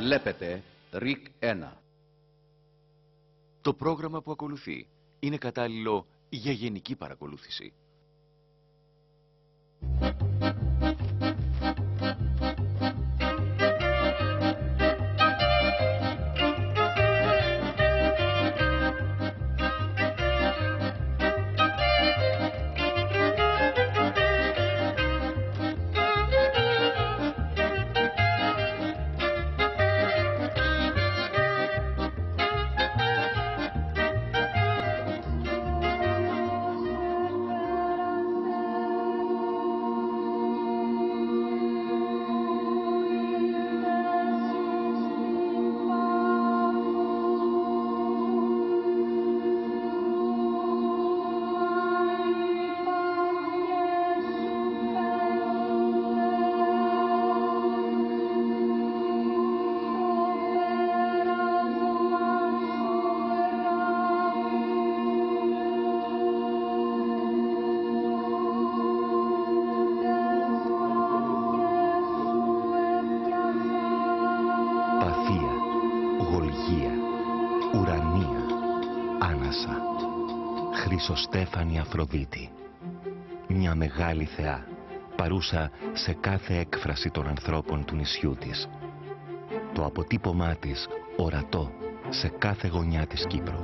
Βλέπετε ΡΙΚ 1. Το πρόγραμμα που ακολουθεί είναι κατάλληλο για γενική παρακολούθηση. Ουρανία, Άνασα, Χρυσοστέφανη Αφροδίτη. Μια μεγάλη θεά, παρούσα σε κάθε έκφραση των ανθρώπων του νησιού της. Το αποτύπωμά της ορατό σε κάθε γωνιά της Κύπρου.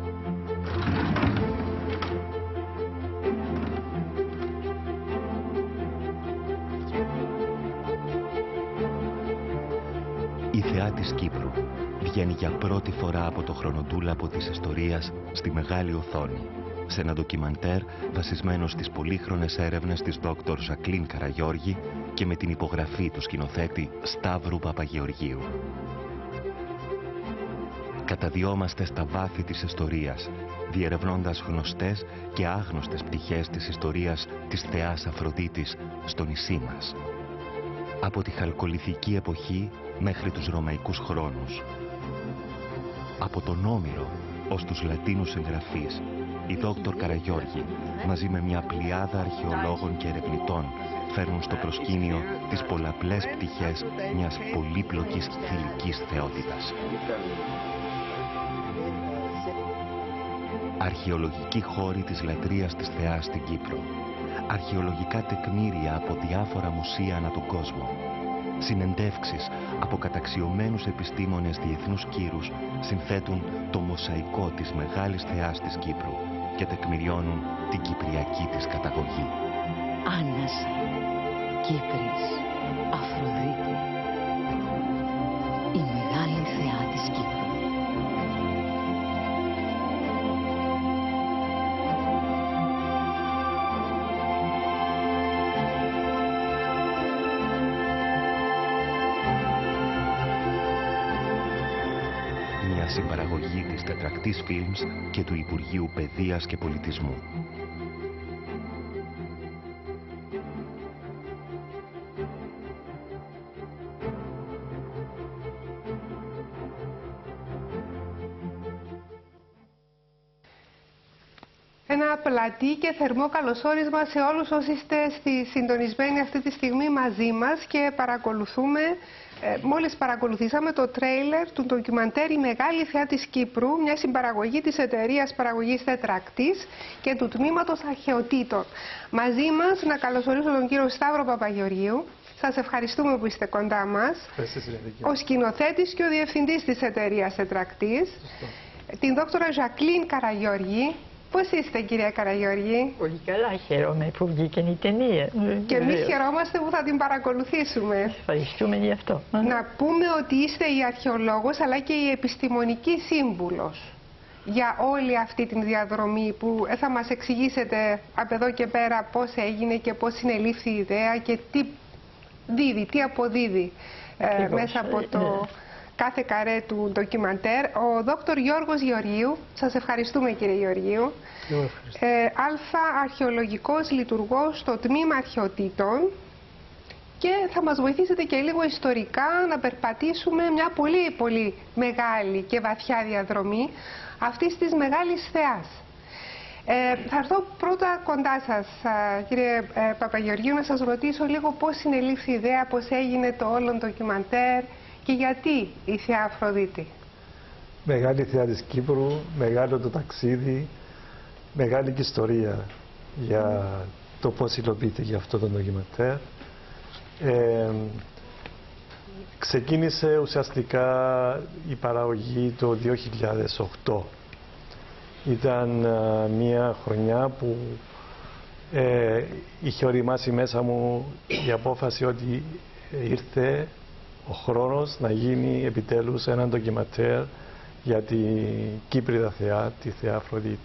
Η θεά της Κύπρου βγαίνει για πρώτη φορά από το χρονοτούλαπο της ιστορίας στη μεγάλη οθόνη, σε ένα ντοκιμαντέρ βασισμένο στις πολύχρονες έρευνες της Δόκτωρ Ζακλίν Καραγιώργη και με την υπογραφή του σκηνοθέτη Σταύρου Παπαγεωργίου. Καταδιόμαστε στα βάθη της ιστορίας, διερευνώντας γνωστές και άγνωστες πτυχές της ιστορίας της θεάς Αφροδίτης στο νησί μας. Από τη χαλκολιθική εποχή μέχρι τους ρωμαϊκούς χρόνους. Από τον Όμηρο ως τους Λατίνους εγγραφείς, η Δόκτωρ Καραγιώργη μαζί με μια πλειάδα αρχαιολόγων και ερευνητών φέρνουν στο προσκήνιο τις πολλαπλές πτυχές μιας πολύπλοκης θηλυκής θεότητας. Αρχαιολογικοί χώροι της λατρείας της θεάς στην Κύπρο. Αρχαιολογικά τεκμήρια από διάφορα μουσεία ανά τον κόσμο. Συνεντεύξεις από καταξιωμένους επιστήμονες διεθνούς κύρους συνθέτουν το μοσαϊκό της μεγάλης θεάς της Κύπρου και τεκμηριώνουν την κυπριακή της καταγωγή. Άνασα, Κύπρης, Αφροδίτη, η μεγάλη θεά της Κύπρου. Συμπαραγωγή της Τετρακτής Films και του Υπουργείου Παιδείας και Πολιτισμού. Ένα πλατή και θερμό καλωσόρισμα σε όλους όσοι είστε συντονισμένοι αυτή τη στιγμή μαζί μας και παρακολουθούμε. Μόλις παρακολουθήσαμε το τρέιλερ του ντοκιμαντέρ «Η Μεγάλη Θεά της Κύπρου», μια συμπαραγωγή της εταιρείας παραγωγής Τετρακτής και του Τμήματος Αρχαιοτήτων. Μαζί μας να καλωσορίσω τον κύριο Σταύρο Παπαγεωργίου. Σας ευχαριστούμε που είστε κοντά μας. Ο σκηνοθέτης και ο διευθυντής της εταιρείας Τετρακτής. Την δόκτωρα Ζακλίν Καραγιώργη. Πώς είστε, κυρία Καραγιώργη? Πολύ καλά, χαίρομαι που βγήκε η ταινία. Και εμείς χαιρόμαστε που θα την παρακολουθήσουμε. Ευχαριστούμε γι' αυτό. Να πούμε ότι είστε η αρχαιολόγος αλλά και η επιστημονική σύμβουλος για όλη αυτή την διαδρομή που θα μας εξηγήσετε από εδώ και πέρα πώς έγινε και πώς συνελήφθη η ιδέα και τι δίδει, τι αποδίδει μέσα από το κάθε καρέ του ντοκιμαντέρ. Ο δόκτωρ Γιώργος Γεωργίου, σας ευχαριστούμε κύριε Γεωργίου, αρχαιολογικός λειτουργός στο Τμήμα Αρχαιοτήτων και θα μας βοηθήσετε και λίγο ιστορικά να περπατήσουμε μια πολύ μεγάλη και βαθιά διαδρομή αυτής της μεγάλης θεάς. Θα έρθω πρώτα κοντά σας, κύριε Παπαγεωργίου, να σας ρωτήσω λίγο πώς συνελήφθη η ιδέα, πώς έγινε το όλο ντοκιμαντέρ Και γιατί η Θεία Αφροδίτη? Μεγάλη θεά της Κύπρου, μεγάλο το ταξίδι, μεγάλη και ιστορία για το πώς υλοποιήθηκε αυτό το ντοκιμαντέρ. Ξεκίνησε ουσιαστικά η παραγωγή το 2008. Ήταν μια χρονιά που είχε οριμάσει μέσα μου η απόφαση ότι ήρθε ο χρόνος να γίνει επιτέλους ένα ντοκιμαντέρ για την Κύπριδα θεά, τη Θεά Αφροδίτη.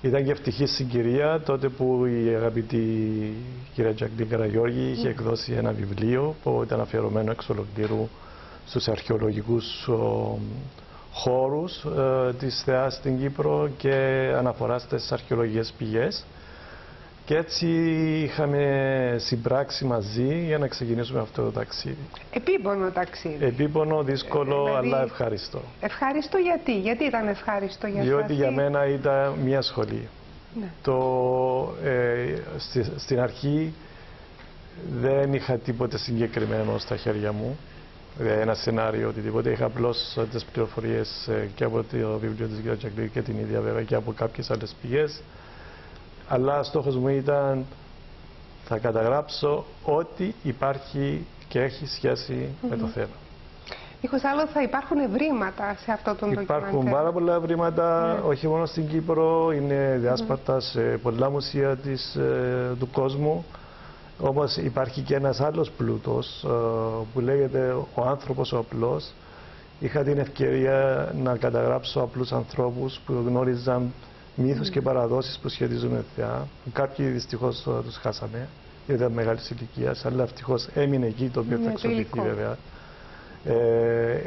Ήταν και ευτυχή συγκυρία τότε που η αγαπητή κυρία Τζακλίν Καραγιώργη είχε εκδώσει ένα βιβλίο που ήταν αφιερωμένο εξ ολοκλήρου στους αρχαιολογικούς χώρους της θεάς στην Κύπρο και αναφορά στις αρχαιολογικές πηγές. Και έτσι είχαμε συμπράξει μαζί για να ξεκινήσουμε αυτό το ταξίδι. Επίπονο ταξίδι. Επίπονο, δύσκολο, δηλαδή, αλλά ευχάριστο. Ευχάριστο γιατί? Γιατί ήταν ευχάριστο για Διότι σας? για μένα ήταν μια σχολή. Ναι. Στην αρχή δεν είχα τίποτε συγκεκριμένο στα χέρια μου. Ένα σενάριο, οτιδήποτε. Είχα απλώς τις πληροφορίες και από το βιβλίο της κυρία Τζακλίν και την ίδια βέβαια και από κάποιες άλλες πηγές. Αλλά στόχος μου ήταν θα καταγράψω ό,τι υπάρχει και έχει σχέση με το θέμα. Δίχως άλλο θα υπάρχουν ευρήματα σε αυτό το ντοκιμαντέρ. Υπάρχουν πάρα πολλά ευρήματα, όχι μόνο στην Κύπρο, είναι διάσπαρτα σε πολλά μουσεία του κόσμου. Όμως υπάρχει και ένας άλλος πλούτος που λέγεται ο άνθρωπος ο απλός. Είχα την ευκαιρία να καταγράψω απλούς ανθρώπους που γνώριζαν μύθους και παραδόσεις που σχετίζουν με θεά. Κάποιοι δυστυχώς τους χάσαμε, γιατί ήταν μεγάλης ηλικίας, αλλά ευτυχώς έμεινε εκεί το οποίο θα εξοπλιστεί βέβαια.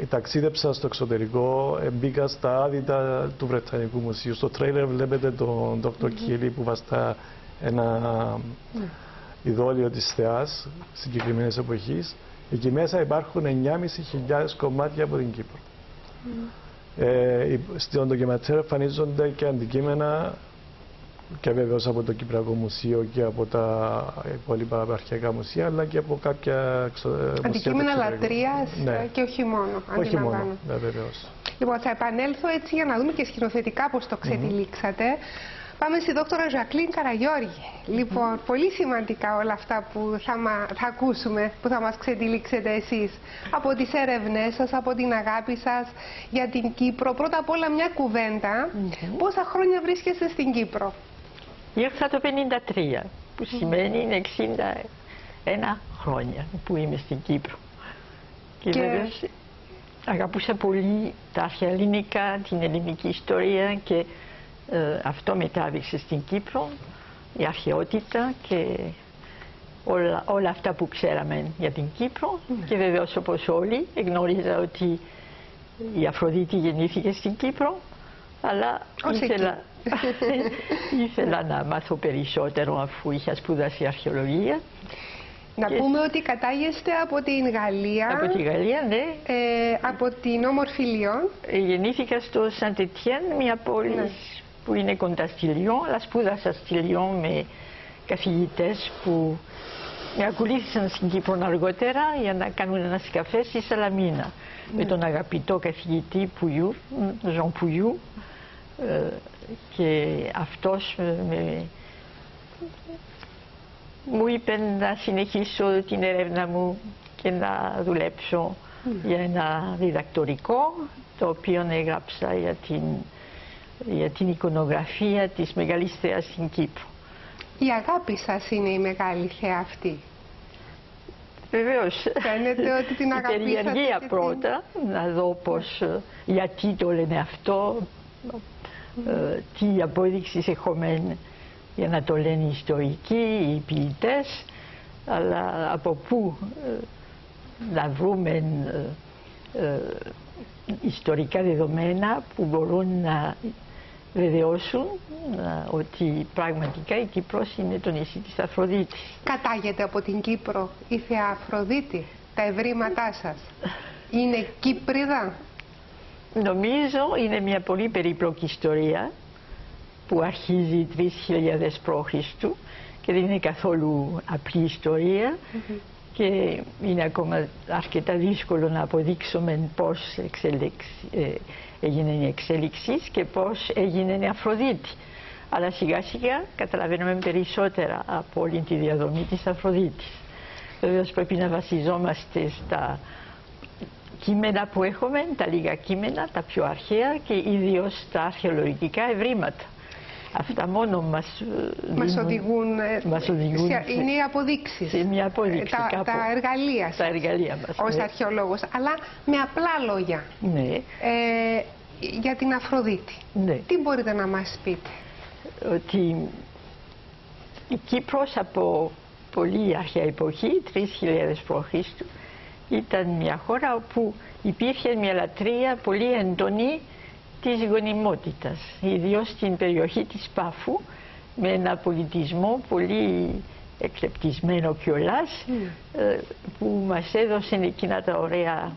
Ταξίδεψα στο εξωτερικό, μπήκα στα άδυτα του Βρετανικού Μουσείου. Στο τρέιλερ βλέπετε τον Dr. Keely που βαστά ένα ειδόλιο της θεάς συγκεκριμένης εποχής. Εκεί μέσα υπάρχουν 9.500 κομμάτια από την Κύπρο. Στον ντοκιμαντέρ εμφανίζονται και αντικείμενα και βεβαίως από το Κυπριακό Μουσείο και από τα υπόλοιπα αρχαϊκά μουσεία, αλλά και από κάποια αντικείμενα λατρείας, ναι, και όχι μόνο. Όχι μόνο, ναι, βεβαίως. Λοιπόν, θα επανέλθω έτσι για να δούμε και σκηνοθετικά πώς το ξετυλίξατε. Πάμε στη δόκτωρα Ζακλίν Καραγιώργη. Λοιπόν, πολύ σημαντικά όλα αυτά που θα ακούσουμε, που θα μας ξετυλίξετε εσείς. Από τις έρευνές σας, από την αγάπη σας για την Κύπρο. Πρώτα απ' όλα μια κουβέντα. Πόσα χρόνια βρίσκεστε στην Κύπρο? Ήρθα το 1953, που σημαίνει είναι 61 χρόνια που είμαι στην Κύπρο. Και βέβαιως αγαπούσα πολύ τα αρχαία ελληνικά, την ελληνική ιστορία και αυτό μετάδειξε στην Κύπρο, η αρχαιότητα και όλα αυτά που ξέραμε για την Κύπρο. Και βεβαίως όπως όλοι γνώριζα ότι η Αφροδίτη γεννήθηκε στην Κύπρο, αλλά ήθελα να μάθω περισσότερο αφού είχα σπουδάσει αρχαιολογία. Να πούμε ότι κατάγεστε από την Γαλλία. Από τη Γαλλία, ναι. Από την όμορφη Λιόν. Γεννήθηκα στο Σαντ-Ετιέν, μια πόλη που είναι κοντά στη Λιόν, αλλά σπούδασα στη Λιόν με καθηγητές που με ακολούθησαν στην Κύπρο αργότερα για να κάνουν ένα καφέ στη Σαλαμίνα. Με τον αγαπητό καθηγητή Πουιού, Ζων Πουιού, και αυτός μου είπε να συνεχίσω την έρευνα μου και να δουλέψω για ένα διδακτορικό, το οποίο έγραψα για την εικονογραφία της Μεγάλης Θεάς στην Κύπρο. Η αγάπη σας είναι η μεγάλη θεά αυτή. Βεβαίως. Φαίνεται ότι την αγαπήσατε. Η περιεργία πρώτα, να δω γιατί το λένε αυτό, τι απόδειξης έχουμε για να το λένε οι ιστορικοί, οι ποιητές, αλλά από πού να βρούμε ιστορικά δεδομένα που μπορούν να βεβαιώσουν ότι πραγματικά η Κύπρος είναι το νησί της Αφροδίτης. Κατάγεται από την Κύπρο η Θεά Αφροδίτη, τα ευρήματά σας είναι Κύπριδα? Νομίζω είναι μια πολύ περίπλοκη ιστορία που αρχίζει 3.000 π.Χ. και δεν είναι καθόλου απλή ιστορία. και είναι ακόμα αρκετά δύσκολο να αποδείξουμε πώς έγινε η εξέλιξη και πώς έγινε η Αφροδίτη. Αλλά σιγά σιγά καταλαβαίνουμε περισσότερα από όλη τη διαδρομή της Αφροδίτης. Βεβαίως πρέπει να βασιζόμαστε στα κείμενα που έχουμε, τα λίγα κείμενα, τα πιο αρχαία και ιδίως τα αρχαιολογικά ευρήματα. Αυτά μόνο μας οδηγούν είναι οι αποδείξεις, σε μια αποδείξη, τα εργαλεία σας, ως αρχαιολόγος, αλλά με απλά λόγια. Ναι. Για την Αφροδίτη, τι μπορείτε να μας πείτε? Ότι η Κύπρος από πολύ αρχαία εποχή, 3.000 π.Χ., ήταν μια χώρα όπου υπήρχε μια λατρεία πολύ έντονη της γονιμότητας, ιδίως στην περιοχή της Πάφου, με ένα πολιτισμό πολύ εκλεπτισμένο κιόλας, που μας έδωσε εκείνα τα ωραία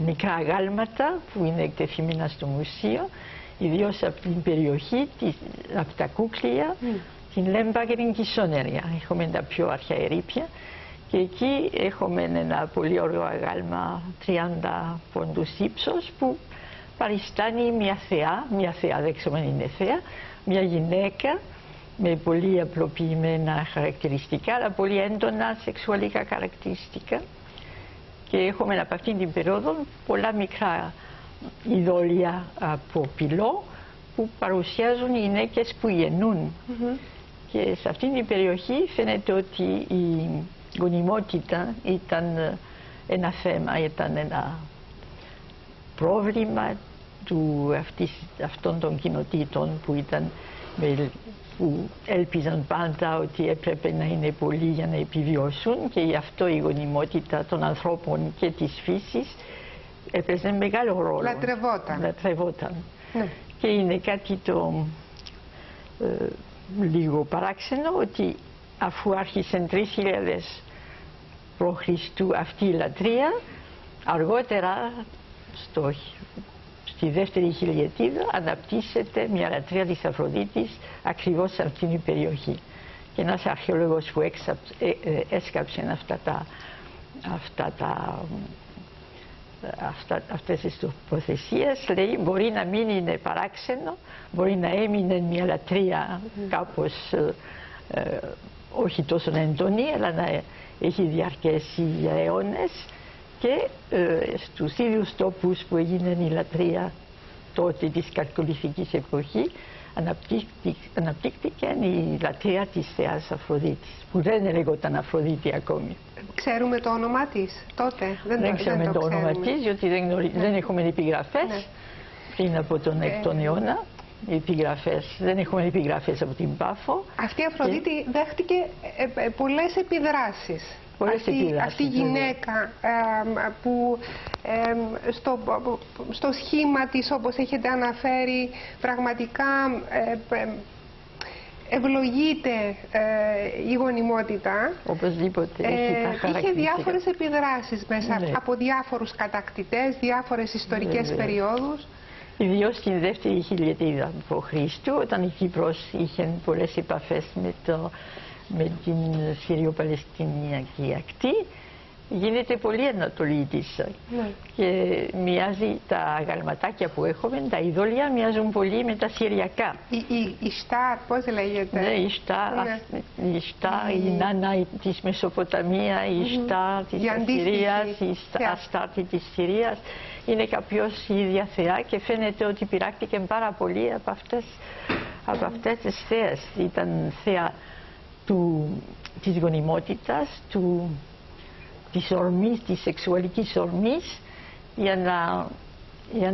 μικρά αγάλματα που είναι εκτεθειμένα στο μουσείο, ιδίως από την περιοχή, από τα Κούκλια, την Λέμπα και την Κισόνερια. Έχουμε τα πιο αρχαία ερείπια και εκεί έχουμε ένα πολύ ωραίο αγάλμα 30 πόντους ύψος που παριστάνει μια θεά, δεν ξέρω αν είναι θέα, μια γυναίκα με πολύ απλοποιημένα χαρακτηριστικά, αλλά πολύ έντονα σεξουαλικά χαρακτηριστικά. Και έχουμε από αυτήν την περίοδο πολλά μικρά ειδόλια από πυλό που παρουσιάζουν οι γυναίκες που γεννούν. Και σε αυτήν την περιοχή φαίνεται ότι η γονιμότητα ήταν ένα θέμα, ήταν ένα πρόβλημα αυτών των κοινοτήτων που έλπιζαν πάντα ότι έπρεπε να είναι πολλοί για να επιβιώσουν, και γι' αυτό η γονιμότητα των ανθρώπων και της φύσης έπαιζε μεγάλο ρόλο. Λατρευόταν. Ναι. Και είναι κάτι το λίγο παράξενο ότι αφού άρχισε 3.000 π.Χ. αυτή η λατρεία, αργότερα στη δεύτερη χιλιετίδα αναπτύσσεται μια λατρεία της Αφροδίτης ακριβώς σε αυτήν την περιοχή. Και ένας αρχαιολόγος που έσκαψε αυτές τις τοποθεσίες λέει μπορεί να μην είναι παράξενο, μπορεί να έμεινε μια λατρεία κάπως όχι τόσο έντονη, αλλά να έχει διαρκέσει για αιώνες, και στους ίδιους τόπους που έγινε η λατρεία τότε της καλκολιθικής εποχή αναπτύχθηκε η λατρεία της θεάς Αφροδίτης, που δεν έλεγόταν Αφροδίτη ακόμη. Ξέρουμε το όνομά της τότε? Δεν ξέρουμε το όνομα της, διότι δεν έχουμε επιγραφές πριν από τον 6ο αιώνα. Δεν έχουμε επιγραφές από την Πάφο. Αυτή η Αφροδίτη δέχτηκε πολλές επιδράσεις. Αυτή η γυναίκα που στο σχήμα της, όπως έχετε αναφέρει, πραγματικά ευλογείται η γονιμότητα. Οπωσδήποτε έχει τα χαρακτηριστικά. Είχε διάφορες επιδράσεις μέσα από διάφορους κατακτητές, διάφορες ιστορικές περιόδους. Ιδίως στην δεύτερη χιλιετίδα π.Χ., όταν η Κύπρος είχε πολλές επαφές με την Σύριο-Παλαιστινιακή ακτή, γίνεται πολύ ανατολή της. Και μοιάζει τα αγαλματάκια που έχουμε, τα ειδόλια, μοιάζουν πολύ με τα Συριακά. Η Στάρ, πώς λέγεται? Ναι, η Στάρ, η Νάνα της Μεσοποταμία, η Στάρ της Ασσυρίας, η Αστάρτη της Συρίας. Είναι κάποιος η ίδια θεά και φαίνεται ότι πειράχτηκε πάρα πολύ από αυτές τις θεές. Ήταν θέα της γονιμότητας, της ορμής, της σεξουαλικής ορμής, για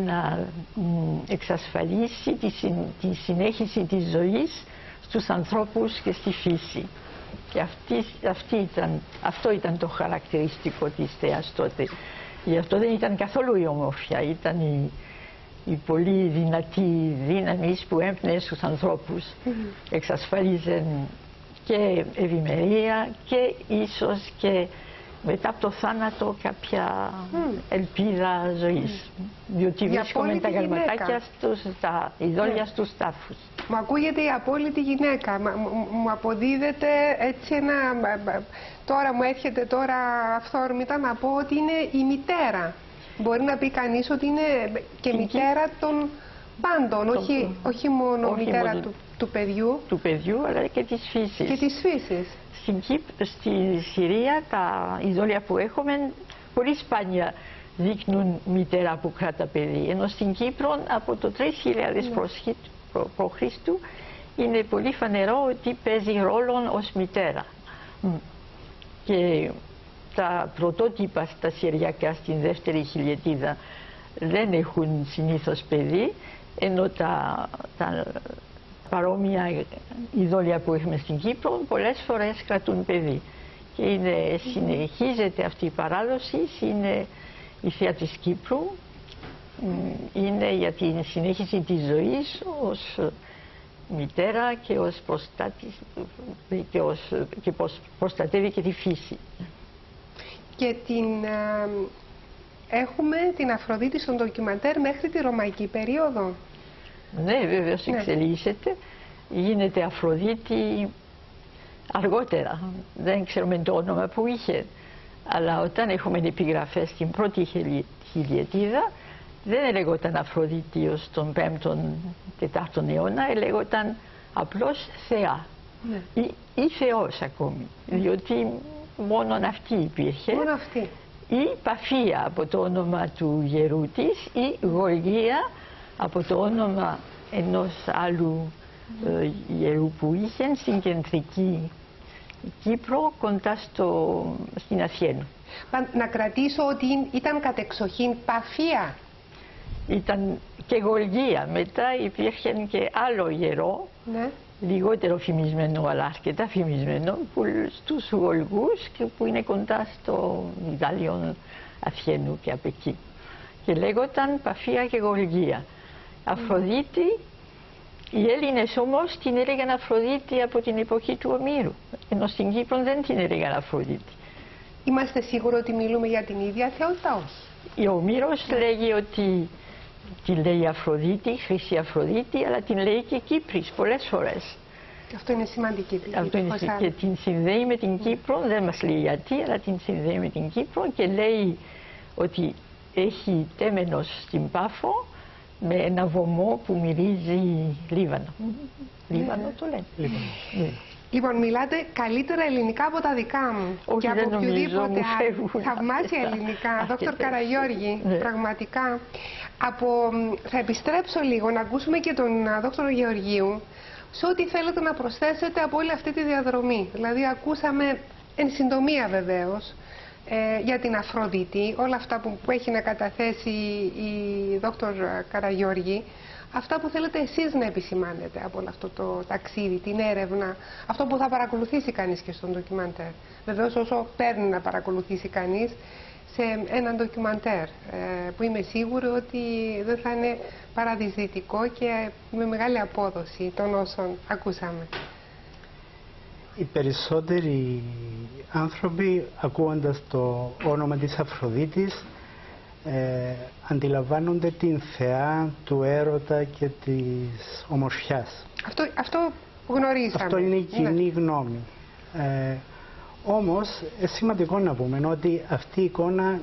να εξασφαλίσει τη συνέχιση της ζωής στους ανθρώπους και στη φύση. Και αυτό ήταν το χαρακτηριστικό της θεάς τότε. Γι' αυτό δεν ήταν καθόλου η ομορφιά, ήταν η πολύ δυνατή δύναμη που έμπνεε στους ανθρώπους. Εξασφαλίζε και ευημερία και ίσως και μετά από το θάνατο κάποια ελπίδα ζωής. Διότι βρίσκομαι τα γαλματάκια στους, τα ειδόλια στους τάφους. Μου ακούγεται η απόλυτη γυναίκα. Μου αποδίδεται έτσι ένα... Τώρα μου έρχεται τώρα αυθόρμητα να πω ότι είναι η μητέρα. Μπορεί να πει κανείς ότι είναι και μητέρα των πάντων, όχι μόνο μητέρα του παιδιού. Του παιδιού, αλλά και της φύσης. Και της φύσης. Στη Συρία τα ειδόλια που έχουμε πολύ σπάνια δείχνουν μητέρα που κράτα παιδί. Ενώ στην Κύπρο από το 3000 π.Χ. είναι πολύ φανερό ότι παίζει ρόλο ως μητέρα. Και τα πρωτότυπα στα Συριακά στην δεύτερη χιλιετίδα δεν έχουν συνήθως παιδί, ενώ τα παρόμοια ειδόλια που έχουμε στην Κύπρο πολλές φορές κρατούν παιδί. Και συνεχίζεται αυτή η παράδοση, είναι η θεία της Κύπρου, είναι για την συνέχιση της ζωής ως μητέρα και ως προστάτης και προστατεύει και τη φύση. Και έχουμε την Αφροδίτη στον ντοκιμαντέρ μέχρι τη Ρωμαϊκή περίοδο. Ναι, βεβαίως εξελίσσεται. Γίνεται Αφροδίτη αργότερα. Δεν ξέρουμε το όνομα που είχε. Αλλά όταν έχουμε επιγραφές στην πρώτη χιλιετίδα, δεν λέγονταν Αφροδίτη ως τον 5ο-4ο αιώνα, λέγονταν απλώς Θεά. Ναι. Ή Θεός ακόμη. Διότι μόνον αυτή υπήρχε. Μόνο αυτή. Ή Παφία από το όνομα του γερού της, ή Γοργία από το όνομα ενός άλλου γερού που είχε στην κεντρική Κύπρο κοντά στην Αθήνα. Να κρατήσω ότι ήταν κατεξοχήν Παφία. Ήταν και Γοργία. Μετά υπήρχε και άλλο γερό, ναι, λιγότερο φημισμένο αλλά αρκετά φημισμένο, στους Γολγούς που είναι κοντά στο Ιταλιόν Αθήνου και από εκεί. Και λέγονταν Παφία και Γοργία. Αφροδίτη, οι Έλληνες όμως την έλεγαν Αφροδίτη από την εποχή του Ομήρου, ενώ στην Κύπρο δεν την έλεγαν Αφροδίτη. Είμαστε σίγουροι ότι μιλούμε για την ίδια θεότητα, όχι? Ο Ομήρος λέγει ότι την λέει Αφροδίτη, Χρυσή Αφροδίτη, αλλά την λέει και Κύπρης πολλές φορές. Αυτό είναι σημαντική. Και την συνδέει με την Κύπρο, δεν μας λέει γιατί, αλλά την συνδέει με την Κύπρο και λέει ότι έχει τέμενος στην Πάφο με ένα βωμό που μυρίζει Λίβανο. Λίβανο το λένε. Λοιπόν, μιλάτε καλύτερα ελληνικά από τα δικά μου. Όχι, και από οποιοδήποτε άλλο. Θαυμάσια ελληνικά. Δόκτωρ Καραγιώργη, πραγματικά. Θα επιστρέψω λίγο να ακούσουμε και τον δόκτωρο Γεωργίου σε ό,τι θέλετε να προσθέσετε από όλη αυτή τη διαδρομή. Δηλαδή, ακούσαμε εν συντομία βεβαίως για την Αφροδίτη, όλα αυτά που έχει να καταθέσει η δόκτωρ Καραγιώργη. Αυτά που θέλετε εσείς να επισημάνετε από όλο αυτό το ταξίδι, την έρευνα, αυτό που θα παρακολουθήσει κανείς και στον ντοκιμαντέρ. Βεβαίως όσο παίρνει να παρακολουθήσει κανείς σε έναν ντοκιμαντέρ, που είμαι σίγουρη ότι δεν θα είναι παραδυσδυτικό και με μεγάλη απόδοση των όσων ακούσαμε. Οι περισσότεροι άνθρωποι, ακούγοντας το όνομα της Αφροδίτης, αντιλαμβάνονται την θεά του έρωτα και της ομορφιάς. Αυτό γνωρίζαμε. Αυτό είναι η κοινή γνώμη. Όμως, σημαντικό να πούμε ότι αυτή η εικόνα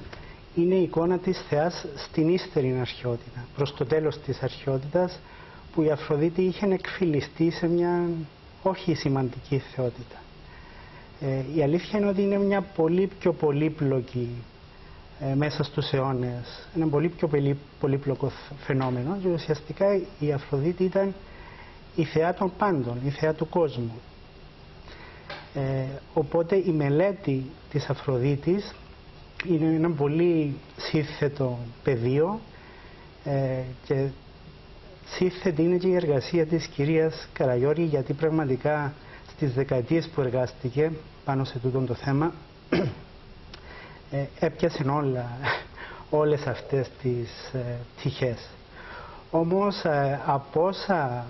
είναι η εικόνα της θεάς στην ύστερη αρχαιότητα. Προς το τέλος της αρχαιότητας, που η Αφροδίτη είχε εκφυλιστεί σε μια όχι σημαντική θεότητα. Η αλήθεια είναι ότι είναι μια πολύ πιο πολύπλοκη μέσα στους αιώνες, ένα πολύ πιο πολύπλοκο φαινόμενο, και ουσιαστικά η Αφροδίτη ήταν η θεά των πάντων, η θεά του κόσμου. Οπότε η μελέτη της Αφροδίτης είναι ένα πολύ σύνθετο πεδίο και σύνθετη είναι και η εργασία της κυρίας Καραγιώργη, γιατί πραγματικά στις δεκαετίες που εργάστηκε πάνω σε τούτο το θέμα έπιασε όλες αυτές τις πτυχές. Όμως από όσα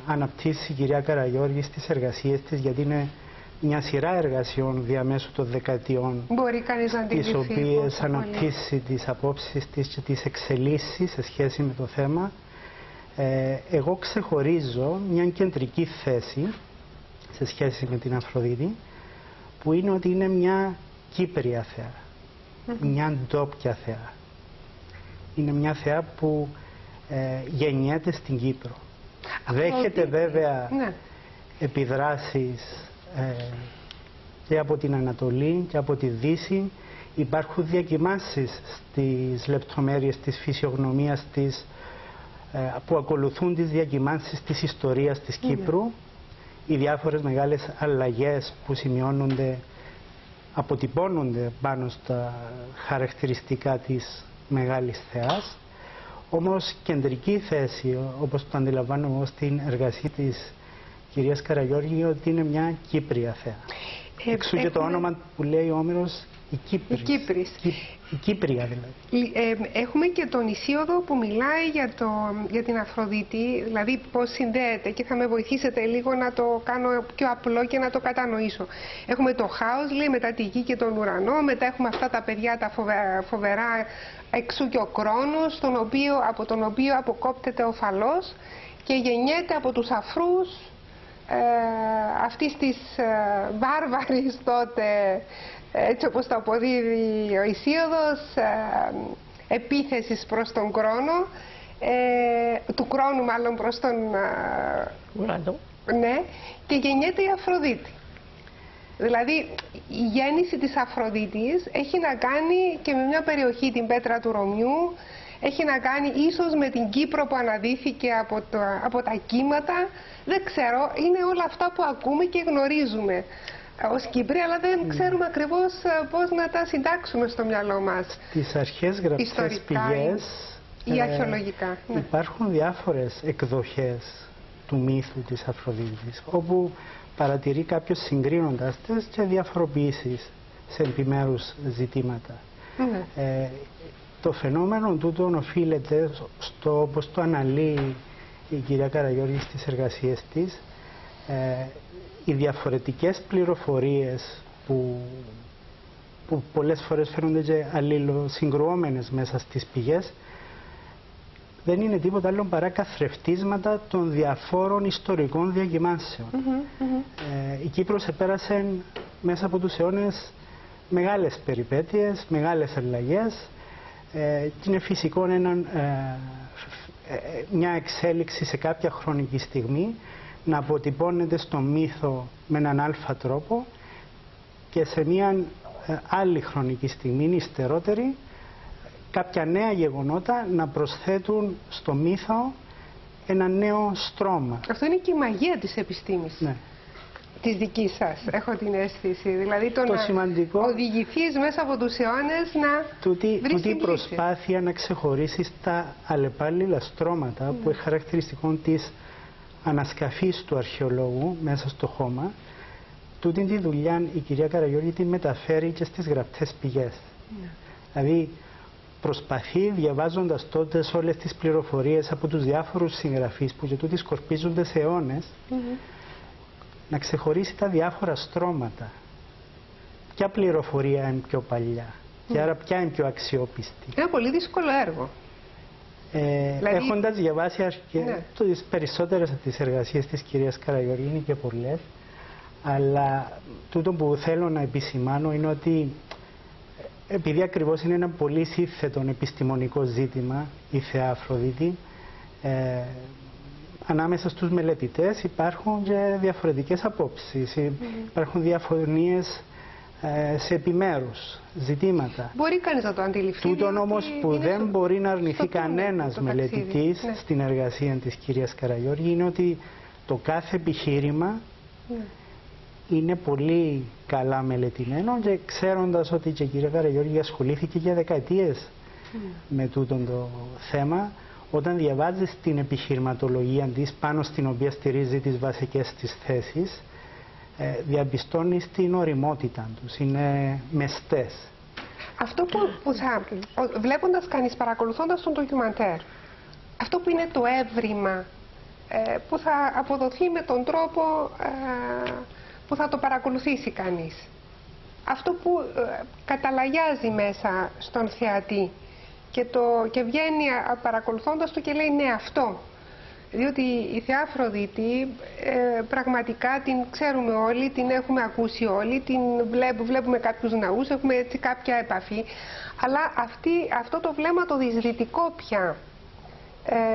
αναπτύσσει η κυρία Καραγιώργη στις εργασίες της, γιατί είναι μια σειρά εργασιών διαμέσου των δεκαετιών, Μπορεί κανείς να τις αντιληφθεί οποίες αναπτύσσει τις απόψεις της και τις εξελίσσεις σε σχέση με το θέμα. Εγώ ξεχωρίζω μια κεντρική θέση σε σχέση με την Αφροδίτη, που είναι ότι είναι μια Κύπρια θεά, μια ντόπια θεά. Είναι μια θεά που γεννιέται στην Κύπρο. Δέχεται βέβαια επιδράσεις και από την Ανατολή και από τη Δύση. Υπάρχουν διακυμάνσεις στις λεπτομέρειες της φυσιογνωμίας της που ακολουθούν τις διακυμάνσεις της ιστορίας της Κύπρου. Οι διάφορες μεγάλες αλλαγές που σημειώνονται, αποτυπώνονται πάνω στα χαρακτηριστικά της μεγάλης θεάς. Όμως κεντρική θέση, όπως το αντιλαμβάνομαι εγώ στην εργασία της κυρίας Καραγιώργη, ότι είναι μια Κύπρια θεά. Εξού και το όνομα που λέει ο Όμηρος, η Κύπρης. Η Κύπρια δηλαδή. Έχουμε και τον Ησίοδο που μιλάει για την Αφροδίτη, δηλαδή πώς συνδέεται, και θα με βοηθήσετε λίγο να το κάνω πιο απλό και να το κατανοήσω. Έχουμε το χάος, λέει, μετά τη γη και τον ουρανό, μετά έχουμε αυτά τα παιδιά τα φοβερά, εξού και ο Κρόνος, από τον οποίο αποκόπτεται ο φαλός και γεννιέται από τους αφρούς αυτής της βάρβαρης τότε, έτσι όπως το αποδίδει ο Ησίοδος, επίθεσης προς τον Κρόνο, του Κρόνου μάλλον προς τον ουρανό. Ναι, και γεννιέται η Αφροδίτη. Δηλαδή η γέννηση της Αφροδίτης έχει να κάνει και με μια περιοχή, την Πέτρα του Ρωμιού, έχει να κάνει ίσως με την Κύπρο που αναδύθηκε από τα κύματα, δεν ξέρω, είναι όλα αυτά που ακούμε και γνωρίζουμε ως Κύπροι, αλλά δεν ξέρουμε ακριβώς πώς να τα συντάξουμε στο μυαλό μας. Στις αρχές γραφτές πηγές ή αρχαιολογικά. Υπάρχουν διάφορες εκδοχές του μύθου της Αφροδίτης, όπου παρατηρεί κάποιος συγκρίνοντας τις και διαφοροποιήσεις σε επιμέρους ζητήματα. Το φαινόμενο τούτο οφείλεται στο, όπως το αναλύει η κυρία Καραγιώργη στις εργασίες της, οι διαφορετικές πληροφορίες που πολλές φορές φαίνονται και αλληλοσυγκρουόμενες μέσα στις πηγές, δεν είναι τίποτα άλλο παρά καθρεφτίσματα των διαφόρων ιστορικών διακυμάνσεων. Η Κύπρος επέρασε μέσα από τους αιώνες μεγάλες περιπέτειες, μεγάλες αλλαγές, και είναι φυσικό μια εξέλιξη σε κάποια χρονική στιγμή να αποτυπώνεται στο μύθο με έναν αλφα τρόπο και σε μια άλλη χρονική στιγμή, υστερότερη, κάποια νέα γεγονότα να προσθέτουν στο μύθο ένα νέο στρώμα. Αυτό είναι και η μαγεία της επιστήμης. Ναι. Της δικής σας, έχω την αίσθηση. Δηλαδή το να σημαντικό, οδηγηθείς μέσα από τους αιώνες να βρεις τούτη προσπάθεια να ξεχωρίσεις τα αλλεπάλληλα στρώματα που είναι χαρακτηριστικό της ανασκαφής του αρχαιολόγου μέσα στο χώμα. Τούτη τη δουλειά η κυρία Καραγιώργη την μεταφέρει και στις γραπτές πηγές. Δηλαδή προσπαθεί, διαβάζοντας τότε όλες τις πληροφορίες από τους διάφορους συγγραφείς που και τούτοι σκορπίζονται σε αιώνες, να ξεχωρίσει τα διάφορα στρώματα. Ποια πληροφορία είναι πιο παλιά και άρα ποια είναι πιο αξιόπιστη. Είναι πολύ δύσκολο έργο. Δηλαδή... Έχοντας διαβάσει τις περισσότερες από τις εργασίες της κυρίας Καραγιώργη, είναι και πολλές, αλλά τούτο που θέλω να επισημάνω είναι ότι επειδή ακριβώς είναι ένα πολύ σύνθετο επιστημονικό ζήτημα η θεά Αφροδίτη, ανάμεσα στους μελετητές υπάρχουν και διαφορετικές απόψεις, υπάρχουν διαφωνίες σε επιμέρους ζητήματα. Μπορεί κανείς να το αντιληφθεί. Τούτον όμως που δεν μπορεί να αρνηθεί κανένας μελετητής στην εργασία της κυρίας Καραγιώργη είναι ότι το κάθε επιχείρημα είναι πολύ καλά μελετημένο, και ξέροντας ότι και η κυρία Καραγιώργη ασχολήθηκε για δεκαετίες με τούτον το θέμα, όταν διαβάζεις την επιχειρηματολογία της, πάνω στην οποία στηρίζει τις βασικές της θέσεις, διαπιστώνεις την ωριμότητα τους, είναι μεστές. Αυτό που θα, βλέποντας κανείς, παρακολουθώντας τον ντοκιμαντέρ, αυτό που είναι το έβριμα που θα αποδοθεί με τον τρόπο που θα το παρακολουθήσει κανείς. Αυτό που καταλαγιάζει μέσα στον θεατή και βγαίνει παρακολουθώντας το και λέει ναι αυτό. Διότι η Θεά Αφροδίτη πραγματικά την ξέρουμε όλοι, την έχουμε ακούσει όλοι, την βλέπουμε κάποιους ναούς, έχουμε έτσι κάποια επαφή. Αλλά αυτό το βλέμμα το διεισδυτικό πια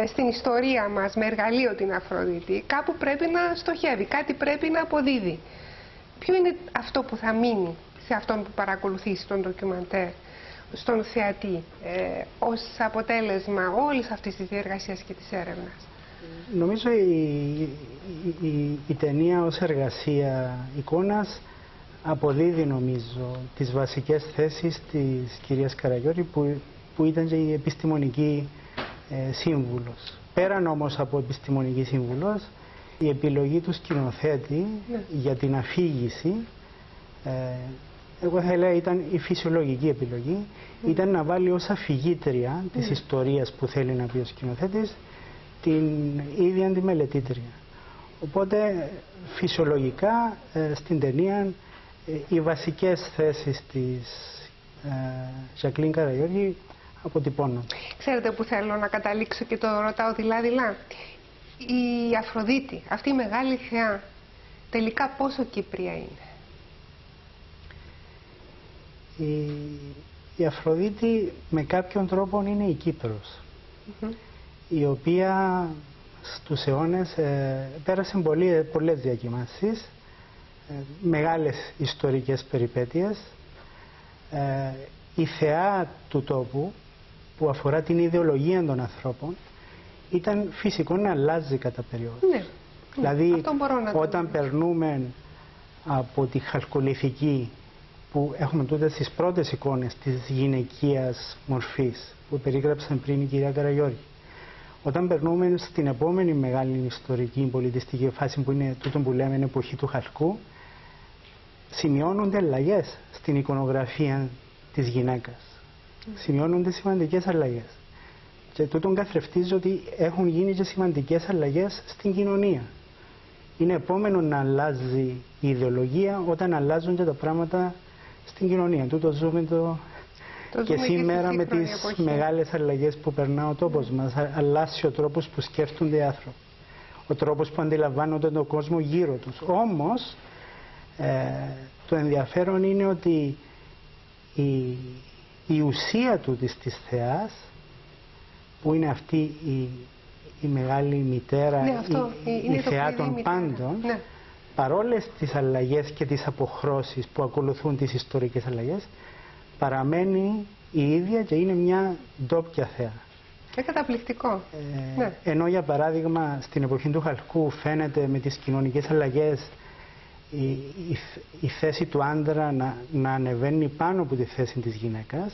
στην ιστορία μας με εργαλείο την Αφροδίτη, κάπου πρέπει να στοχεύει, κάτι πρέπει να αποδίδει. Ποιο είναι αυτό που θα μείνει σε αυτόν που παρακολουθήσει τον ντοκιμαντέρ, στον θεατή, ως αποτέλεσμα όλης αυτής της διεργασίας και της έρευνας? Νομίζω η ταινία ως εργασία εικόνας αποδίδει, νομίζω, τις βασικές θέσεις της κυρίας Καραγιώρη που ήταν και η επιστημονική σύμβουλος. Πέραν όμως από επιστημονική σύμβουλος, η επιλογή του σκηνοθέτη για την αφήγηση, εγώ θα έλεγα ήταν η φυσιολογική επιλογή, ήταν να βάλει ως αφηγήτρια της ιστορίας που θέλει να πει ο σκηνοθέτης την ίδια τη μελετήτρια. Οπότε φυσιολογικά στην ταινία οι βασικές θέσεις της Ζακλίν Καραγιώργη αποτυπώνονται. Ξέρετε που θέλω να καταλήξω και το ρωτάω δειλά-δειλά? Η Αφροδίτη, αυτή η μεγάλη θεά, τελικά πόσο Κύπρια είναι? Η Αφροδίτη με κάποιον τρόπο είναι η Κύπρος, η οποία στους αιώνες πέρασε πολλές διακυμάνσεις, μεγάλες ιστορικές περιπέτειες. Η θεά του τόπου, που αφορά την ιδεολογία των ανθρώπων, ήταν φυσικό να αλλάζει κατά περίοδο. Ναι. Δηλαδή, όταν περνούμε από τη χαλκολιθική, που έχουμε τότε στις πρώτες εικόνες της γυναικείας μορφής που περίγραψαν πριν η κυρία Καραγιώργη, όταν περνούμε στην επόμενη μεγάλη ιστορική πολιτιστική φάση, που είναι τούτο που λέμε εποχή του χαλκού, σημειώνονται αλλαγές στην εικονογραφία της γυναίκας. Σημειώνονται σημαντικές αλλαγές. Και τούτον καθρεφτίζει ότι έχουν γίνει και σημαντικές αλλαγές στην κοινωνία. Είναι επόμενο να αλλάζει η ιδεολογία όταν αλλάζουν και τα πράγματα στην κοινωνία. Τούτο ζούμε και σήμερα με τις μεγάλες αλλαγές που περνά ο τόπος μας. Αλλάζει ο τρόπος που σκέφτονται οι άνθρωποι, ο τρόπος που αντιλαμβάνονται τον κόσμο γύρω τους. Όμως το ενδιαφέρον είναι ότι η ουσία του της θεάς, που είναι αυτή η μεγάλη μητέρα, η θεά των πάντων, παρόλες τις αλλαγές και τις αποχρώσεις που ακολουθούν τις ιστορικές αλλαγές, παραμένει η ίδια και είναι μια ντόπια θεά. Καταπληκτικό. Ενώ για παράδειγμα στην εποχή του χαλκού φαίνεται με τις κοινωνικές αλλαγές η θέση του άντρα να ανεβαίνει πάνω από τη θέση της γυναίκας,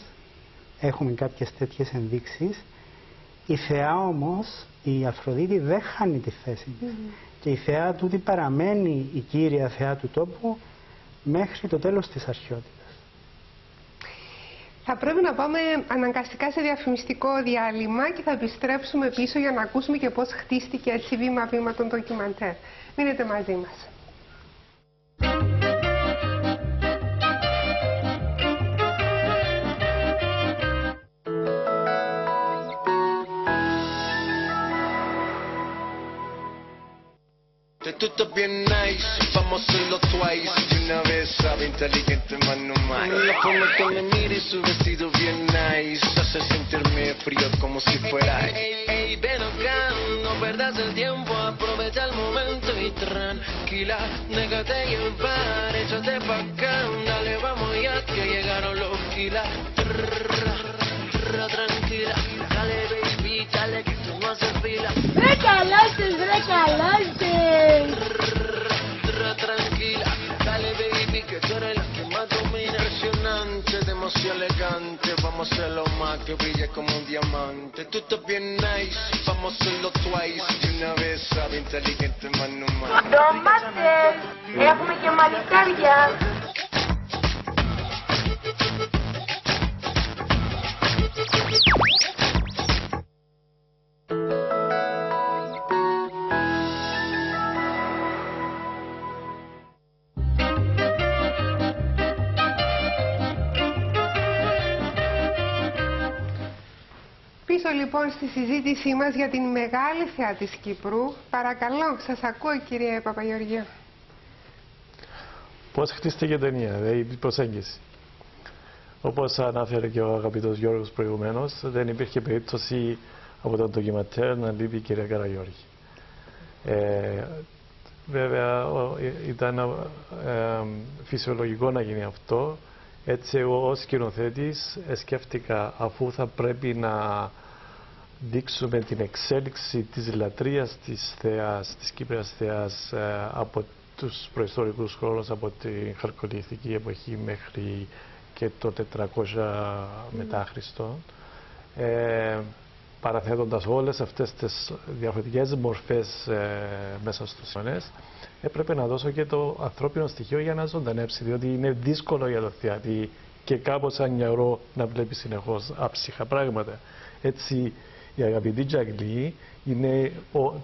έχουμε κάποιες τέτοιες ενδείξεις. Η θεά όμως, η Αφροδίτη, δεν χάνει τη θέση της. Και η θεά τούτη παραμένει η κύρια θεά του τόπου μέχρι το τέλος της αρχαιότητας. Θα πρέπει να πάμε αναγκαστικά σε διαφημιστικό διάλειμμα και θα επιστρέψουμε πίσω για να ακούσουμε και πώς χτίστηκε έτσι βήμα-βήμα τον ντοκιμαντέρ. Μείνετε μαζί μας. Tutto bien nice, vamos a hacerlo twice. De una vez sabe inteligente, más no más. La forma que me mire y su vestido bien nice hace sentirme frío como si fuera. Ey, ven acá, no perdas el tiempo, aprovecha el momento y tranquila, déjate llevar, échate pa' acá, dale vamos ya que llegaron los kilas. Tranquila, dale baby, dale que tú no haces fila. Recalaste. Tranquila, dale baby que tú eres la que más domina. Impresionante, demasiado elegante, vamos a hacerlo más que brille como un diamante. Tú estás bien nice, vamos a hacerlo twice. De una vez sabe inteligente, más no más. Ντομάτε, έχουμε και μαλλιτάρια. συνεχίσω λοιπόν στη συζήτησή μας για την μεγάλη θεά της Κύπρου. Παρακαλώ, σας ακούω κύριε Παπαγεωργίου. Πώς χτίστηκε η ταινία, δηλαδή η προσέγγιση. Όπως ανάφερε και ο αγαπητός Γιώργος προηγουμένως, δεν υπήρχε περίπτωση από τον ντοκιματέρ να λείπει η κυρία Καραγιώργη. Βέβαια ήταν φυσιολογικό να γίνει αυτό. Έτσι εγώ ως σκηνοθέτης σκέφτηκα, αφού θα πρέπει να δείξουμε την εξέλιξη της λατρείας της θεάς, της Κύπριας θεάς από τους προϊστορικούς χρόνους, από την Χαλκολιθική εποχή μέχρι και το 400 μετά Χριστό, παραθέτοντας όλες αυτές τις διαφορετικές μορφές μέσα στους αιώνες, έπρεπε να δώσω και το ανθρώπινο στοιχείο για να ζωντανέψει, διότι είναι δύσκολο για το θεάτη και κάπως σαν νεαρό να βλέπει συνεχώς άψυχα πράγματα. Έτσι, η αγαπητή Τζαγλή είναι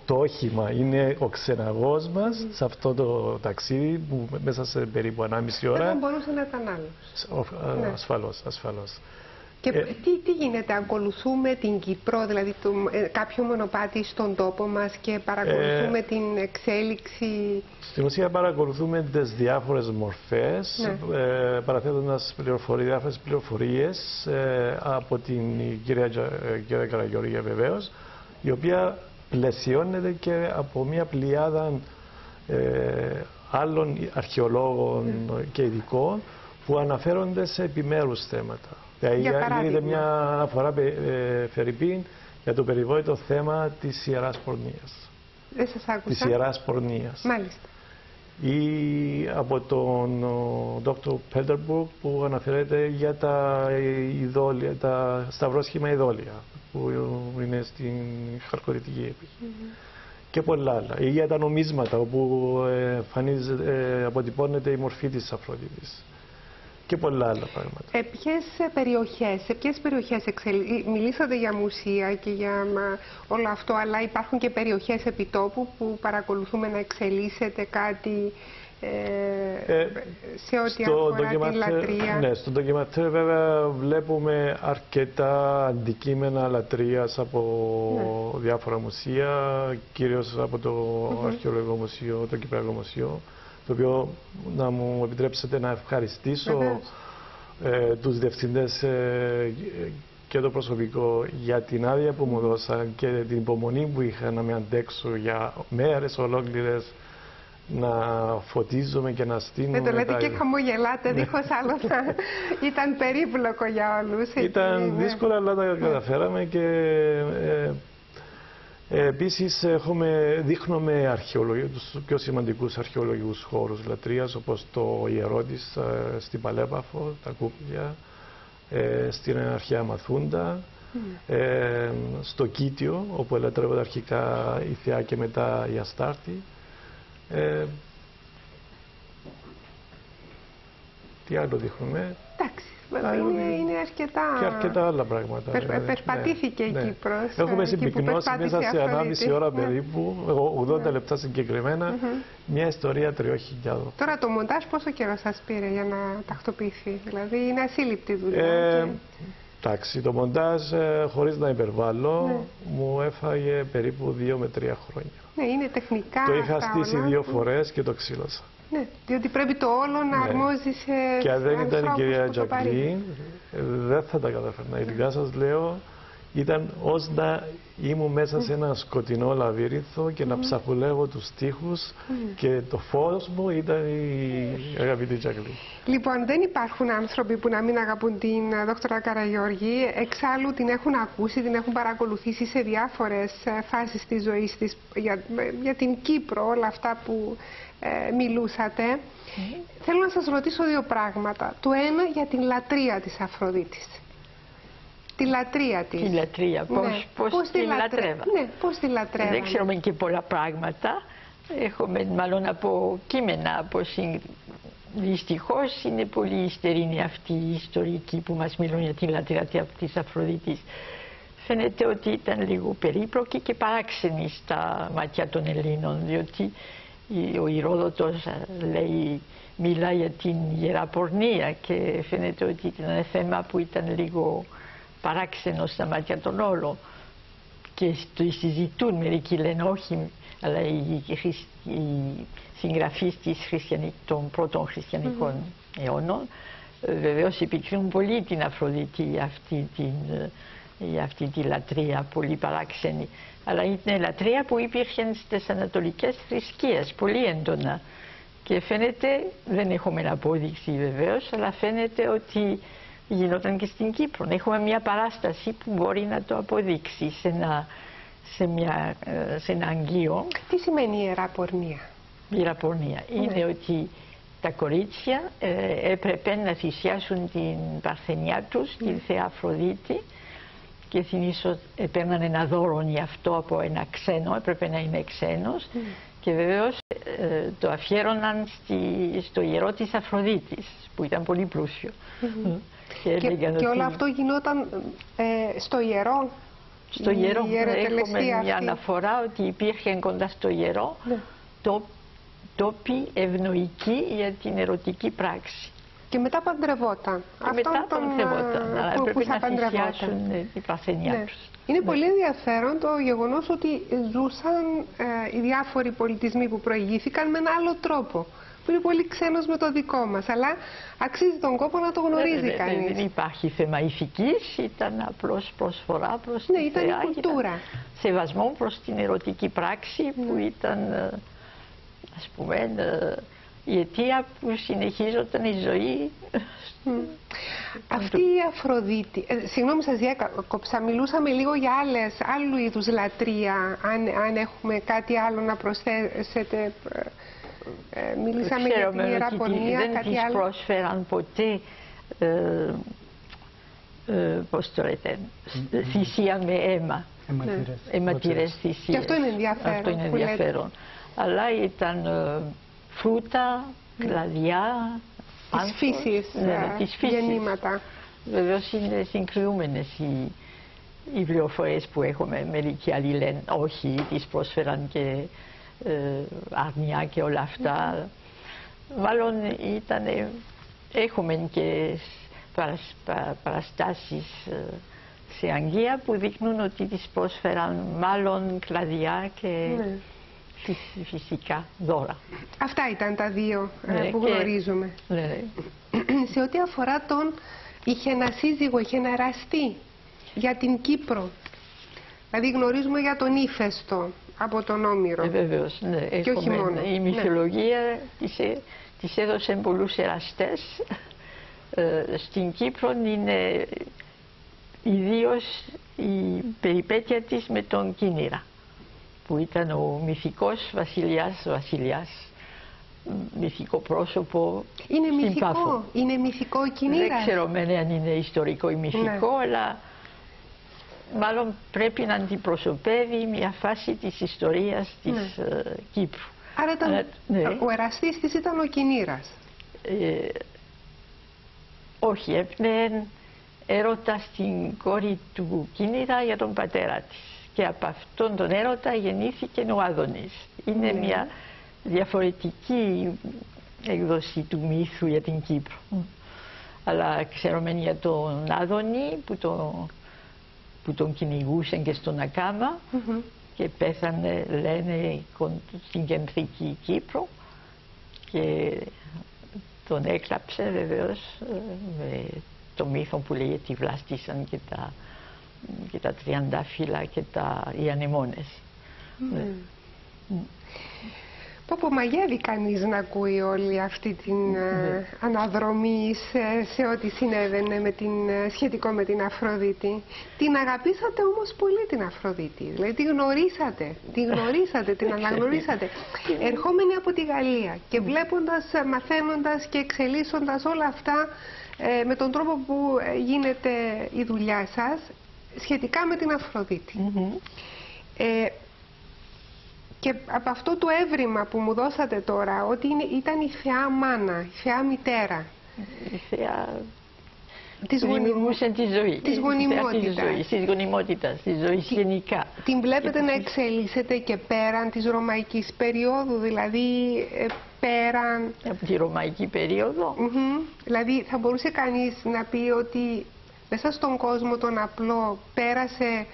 το όχημα, είναι ο ξεναγός μας σε αυτό το ταξίδι που μέσα σε περίπου 1,5 ώρα. Δεν μπορούσε να ήταν άλλος. Ναι. Ασφαλώς. Και τι γίνεται, ακολουθούμε την Κύπρο, δηλαδή κάποιο μονοπάτι στον τόπο μας και παρακολουθούμε την εξέλιξη. Στην ουσία παρακολουθούμε τις διάφορες μορφές, παραθέτοντας διάφορες πληροφορίες από την κυρία Καραγιώργη βεβαίως, η οποία πλαισιώνεται και από μια πλειάδα άλλων αρχαιολόγων και ειδικών που αναφέρονται σε επιμέρους θέματα. Γίνεται μια αναφορά φερειπίν για το περιβόητο θέμα της Ιεράς Πορνείας. Δεν σας άκουσα. Της Ιεράς Πορνείας. Μάλιστα. Ή από τον Dr. Πέντερμπουργκ που αναφέρεται για τα ειδόλια, τα σταυρόσχημα ειδόλια που είναι στην Χαλκολιθική εποχή. Και πολλά άλλα. Ή για τα νομίσματα όπου αποτυπώνεται η μορφή της Αφροδίτης. Και πολλά άλλα πράγματα. Σε ποιες περιοχές μιλήσατε για μουσεία και για όλο αυτό, αλλά υπάρχουν και περιοχές επιτόπου που παρακολουθούμε να εξελίσσεται κάτι σε ό,τι αφορά την λατρεία. Ναι, στο ντοκιματέρ βέβαια βλέπουμε αρκετά αντικείμενα λατρείας από διάφορα μουσεία, κυρίως από το Αρχαιολογικό Μουσείο, το Κυπριακό Μουσείο, το οποίο να μου επιτρέψετε να ευχαριστήσω τους διευθυντές και το προσωπικό για την άδεια που μου δώσαν και την υπομονή που είχα να με αντέξω για μέρες ολόκληρες να φωτίζομαι και να στείνουμε. Δεν το λέτε και χαμογελάτε, δίχως άλλο ήταν περίπλοκο για όλους. Ήταν δύσκολο, αλλά τα καταφέραμε και επίσης δείχνουμε τους πιο σημαντικούς αρχαιολογικούς χώρους λατρείας, όπως το Ιερώτης στην Παλέπαφο, τα Κούπια, στην αρχαία Μαθούντα, στο Κίτιο, όπου ελατρεύονται αρχικά η Θεά και μετά η Αστάρτη. Τι άλλο δείχνουμε? Εντάξει, είναι αρκετά... Και αρκετά άλλα πράγματα. Περπατήθηκε η Κύπρος. Έχουμε συμπυκνώσει μέσα σε 1,5 ώρα περίπου, 80 λεπτά συγκεκριμένα, μια ιστορία 3.000. Τώρα το μοντάζ πόσο καιρό σας πήρε για να τακτοποιηθεί? Δηλαδή είναι ασύλληπτη δουλειά. Εντάξει, το μοντάζ, χωρίς να υπερβάλλω, μου έφαγε περίπου 2 με 3 χρόνια. Ναι, είναι τεχνικά. Το είχα στήσει 2 φορές και το ξύλωσα. Ναι, διότι πρέπει το όλο να αρμόζει σε. Και αν δεν ήταν η κυρία Τζαγλή, δεν θα τα καταφέρνα. Ειλικρινά σας λέω, ήταν ως να ήμουν μέσα σε ένα σκοτεινό λαβύρινθο και να ψαχουλεύω τους τοίχους και το φως μου ήταν η αγαπητή Τζαγλή. Λοιπόν, δεν υπάρχουν άνθρωποι που να μην αγαπούν την δόκτωρα Καραγιώργη. Εξάλλου την έχουν ακούσει, την έχουν παρακολουθήσει σε διάφορες φάσεις της ζωής της για την Κύπρο, όλα αυτά που μιλούσατε. Θέλω να σας ρωτήσω 2 πράγματα. Το ένα για την λατρεία της Αφροδίτης. Τη λατρεία της. Τη λατρεία, πώς τη λατρεύα. Ναι, πώς τη λατρεύα. Δεν ξέρουμε και πολλά πράγματα. Έχουμε μάλλον από κείμενα, δυστυχώς είναι πολύ υστερήνη αυτή η ιστορική που μας μιλούν για την λατρεία της Αφροδίτης. Φαίνεται ότι ήταν λίγο περίπλοκη και παράξενη στα μάτια των Ελλήνων, διότι ο Ηρόδοτος μιλά για την Ιερά Πορνεία και φαίνεται ότι ήταν ένα θέμα που ήταν λίγο παράξενο στα μάτια των όλων. και το συζητούν, μερικοί λένε όχι, αλλά οι συγγραφείς των πρώτων χριστιανικών αιώνων βεβαίως επικρίνουν πολύ την Αφροδίτη για αυτή τη λατρεία, πολύ παράξενη. Αλλά είναι λατρεία που υπήρχε στις ανατολικές θρησκείες, πολύ έντονα. Και φαίνεται, δεν έχουμε απόδειξη βεβαίως, αλλά φαίνεται ότι γινόταν και στην Κύπρο. Έχουμε μια παράσταση που μπορεί να το αποδείξει σε ένα αγγείο. Τι σημαίνει ιερά πορνεία? Η ιερά πορνεία είναι ότι τα κορίτσια έπρεπε να θυσιάσουν την παρθενιά τους, την Θεά Αφροδίτη, και συνήθως παίρναν ένα δώρο γι' αυτό από ένα ξένο, έπρεπε να είναι ξένος, και βεβαίως το αφιέρωναν στο ιερό της Αφροδίτης, που ήταν πολύ πλούσιο. Και όλο αυτό γινόταν στο ιερό. Στο ιερό έχουμε μια αναφορά ότι υπήρχε κοντά στο ιερό τόποι ευνοϊκοί για την ερωτική πράξη. Και μετά παντρευόταν. Μετά παντρευόταν, αλλά έπρεπε να θυσιάσουν την παρθενιά τους. Είναι πολύ ενδιαφέρον το γεγονός ότι ζούσαν οι διάφοροι πολιτισμοί που προηγήθηκαν με ένα άλλο τρόπο, που είναι πολύ ξένος με το δικό μας, αλλά αξίζει τον κόπο να το γνωρίζει κανείς. Δεν υπάρχει θέμα ηθικής, ήταν απλώς προσφορά προς τη Θεά, ήταν η κουλτούρα. Σεβασμό προς την ερωτική πράξη που ήταν, ας πούμε, η αιτία που συνεχίζονταν η ζωή. Αυτή η Αφροδίτη, συγγνώμη σας διέκοψα, μιλούσαμε λίγο για άλλου είδους λατρεία, αν έχουμε κάτι άλλο να προσθέσετε. Μιλήσαμε για την ιερά πορνεία, κάτι άλλο. Δεν τις πρόσφεραν ποτέ, πώς το λέτε, θυσία με αίμα. Αιματηρές θυσίες. Και αυτό είναι ενδιαφέρον. Αυτό είναι ενδιαφέρον. Αλλά ήταν φρούτα, κλαδιά, της φύσης, γεννήματα. Βεβαίως είναι συγκριούμενες οι πληροφορίες που έχουμε. Μερικοί άλλοι λένε όχι, τις πρόσφεραν και αρνιά και όλα αυτά. Μάλλον έχουμε και παραστάσεις σε αγγεία που δείχνουν ότι τις πρόσφεραν μάλλον κλαδιά και φυσικά δώρα. Αυτά ήταν τα δύο που γνωρίζουμε. Σε ό,τι αφορά τον, είχε ένα σύζυγο, είχε ένα εραστή για την Κύπρο. Δηλαδή γνωρίζουμε για τον Ήφαιστο από τον Όμηρο. Βεβαίως, ναι. Και όχι μόνο. Η μυθολογία της έδωσε πολλούς εραστές. Στην Κύπρο είναι ιδίως η περιπέτεια της με τον Κίνηρα, που ήταν ο μυθικός βασιλιάς, μυθικό πρόσωπο στην Πάφο. Είναι μυθικό ο Κίνηρας. Δεν ξέρω αν είναι ιστορικό ή μυθικό, αλλά μάλλον πρέπει να αντιπροσωπεύει μια φάση της ιστορίας της Κύπρου. Άρα ο εραστής της ήταν ο Κίνηρας. Όχι, έπνεε έρωτα στην κόρη του Κίνηρα για τον πατέρα της. Και από αυτόν τον έρωτα γεννήθηκε ο Άδωνης. Είναι μια διαφορετική έκδοση του μύθου για την Κύπρο. Αλλά ξέρουμε για τον Άδωνη που τον κυνηγούσαν και στον Ακάμα και πέθανε, λένε, στην κεντρική Κύπρο, και τον έκλαψε βεβαίως με το μύθο που λέει ότι βλάστησαν και τα τριαντάφυλλα και οι ανεμόνες. Που μαγεύει κανείς να ακούει όλη αυτή την αναδρομή σε ό,τι συνέβαινε σχετικό με την Αφροδίτη. Την αγαπήσατε όμως πολύ την Αφροδίτη, δηλαδή την γνωρίσατε, την αναγνωρίσατε. Ερχόμενοι από τη Γαλλία και βλέποντας, μαθαίνοντας και εξελίσσοντας όλα αυτά με τον τρόπο που γίνεται η δουλειά σας σχετικά με την Αφροδίτη. Και από αυτό το έβριμα που μου δώσατε τώρα, ότι ήταν η θεά μάνα, η θεά μητέρα. Η θεά της δημιουργούσε τη ζωή. Της γονιμότητας, της ζωής γενικά. Την βλέπετε να εξελίσσεται και πέραν της ρωμαϊκής περίοδου, δηλαδή πέραν... Από τη ρωμαϊκή περίοδο. Δηλαδή θα μπορούσε κανείς να πει ότι μέσα στον κόσμο τον απλό πέρασε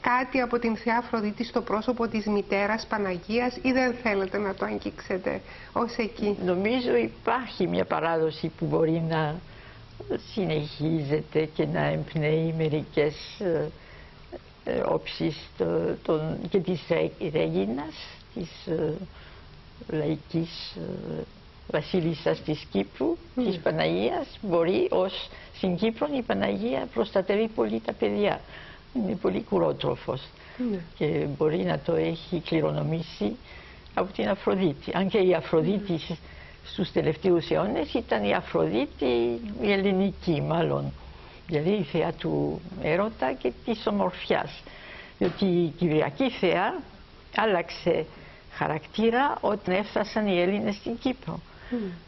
κάτι από την Θεά Αφροδίτη στο πρόσωπο της μητέρας Παναγίας ή δεν θέλετε να το αγγίξετε ως εκεί? Νομίζω υπάρχει μια παράδοση που μπορεί να συνεχίζεται και να εμπνέει μερικές όψεις και της Ρέγινας, της λαϊκής βασίλισσας της Κύπρου, της Παναγίας. Μπορεί ως στην Κύπρο η Παναγία προστατεύει πολύ τα παιδιά. Είναι πολύ κουρότροφος και μπορεί να το έχει κληρονομήσει από την Αφροδίτη. Αν και η Αφροδίτη στους τελευταίους αιώνες ήταν η Αφροδίτη η ελληνική μάλλον, δηλαδή η θεά του έρωτα και της ομορφιάς. Διότι η Κυπριακή θεά άλλαξε χαρακτήρα όταν έφτασαν οι Έλληνες στην Κύπρο.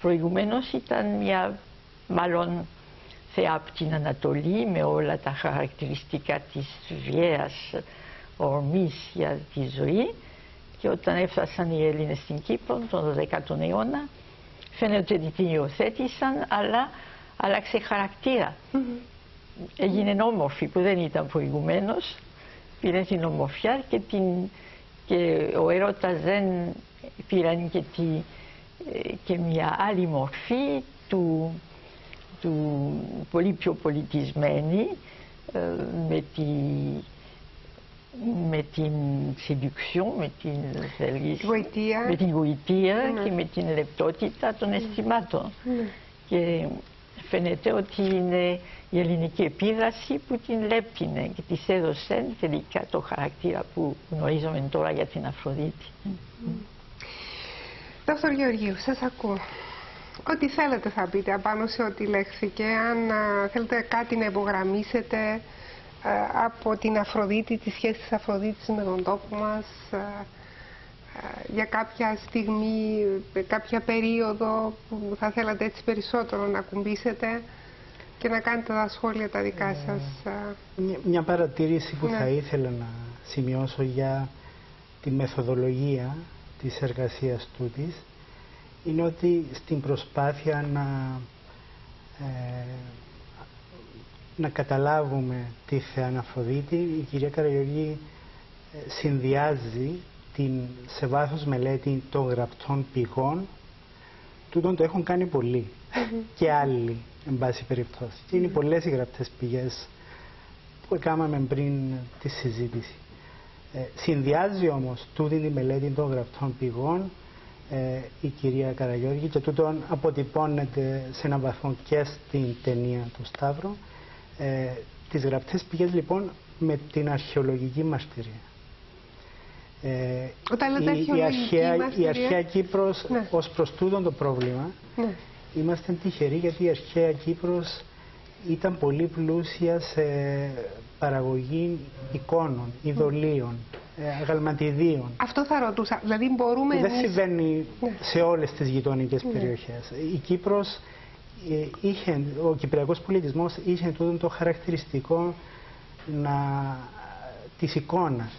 Προηγουμένως ήταν μια μάλλον θεά από την Ανατολή με όλα τα χαρακτηριστικά της βίαιας ορμής για τη ζωή, και όταν έφτασαν οι Έλληνες στην Κύπρο τον 12ο αιώνα φαίνεται ότι την υιοθέτησαν, αλλά άλλαξε χαρακτήρα. Έγινε όμορφη που δεν ήταν προηγουμένως, πήρε την ομορφιά και ο έρωτας δεν πήραν και μια άλλη μορφή του πολύ πιο πολιτισμένη, με την seduction, με την γοητεία και με την λεπτότητα των αισθημάτων. Και φαίνεται ότι είναι η ελληνική επίδραση που την λέπτινε και της έδωσε τελικά το χαρακτήρα που γνωρίζουμε τώρα για την Αφροδίτη. Δόκτωρ Γεωργίου, σας ακούω. Ό,τι θέλετε θα πείτε απάνω σε ό,τι λέχθηκε. Αν θέλετε κάτι να υπογραμμίσετε από την Αφροδίτη, τη σχέση της Αφροδίτης με τον τόπο μας, για κάποια στιγμή, κάποια περίοδο που θα θέλατε έτσι περισσότερο να ακουμπήσετε και να κάνετε τα σχόλια τα δικά σας. Μια παρατήρηση που θα ήθελα να σημειώσω για τη μεθοδολογία της εργασίας τούτης είναι ότι στην προσπάθεια να καταλάβουμε τη Θεά Αφροδίτη, η κυρία Καραγιοργή συνδυάζει σε βάθος μελέτη των γραπτών πηγών. Τούτον το έχουν κάνει πολλοί και άλλοι, εν πάση περιπτώσει. Και είναι πολλές οι γραπτές πηγές που έκαναμε πριν τη συζήτηση. Συνδυάζει όμως τούτη τη μελέτη των γραπτών πηγών η κυρία Καραγιώργη, και τούτον αποτυπώνεται σε έναν βαθμό και στην ταινία του Σταύρου. Τις γραπτές πηγές λοιπόν με την αρχαιολογική μαρτυρία. Η αρχαία Κύπρος, ως προς τούτον το πρόβλημα, είμαστε τυχεροί γιατί η αρχαία Κύπρος ήταν πολύ πλούσια σε παραγωγή εικόνων, ειδωλίων, αγαλματιδίων. Αυτό θα ρωτούσα. Δηλαδή μπορούμε δεν συμβαίνει σε όλες τις γειτονικές περιοχές. Η Κύπρος ο κυπριακός πολιτισμός είχε τούτο το χαρακτηριστικό της εικόνας.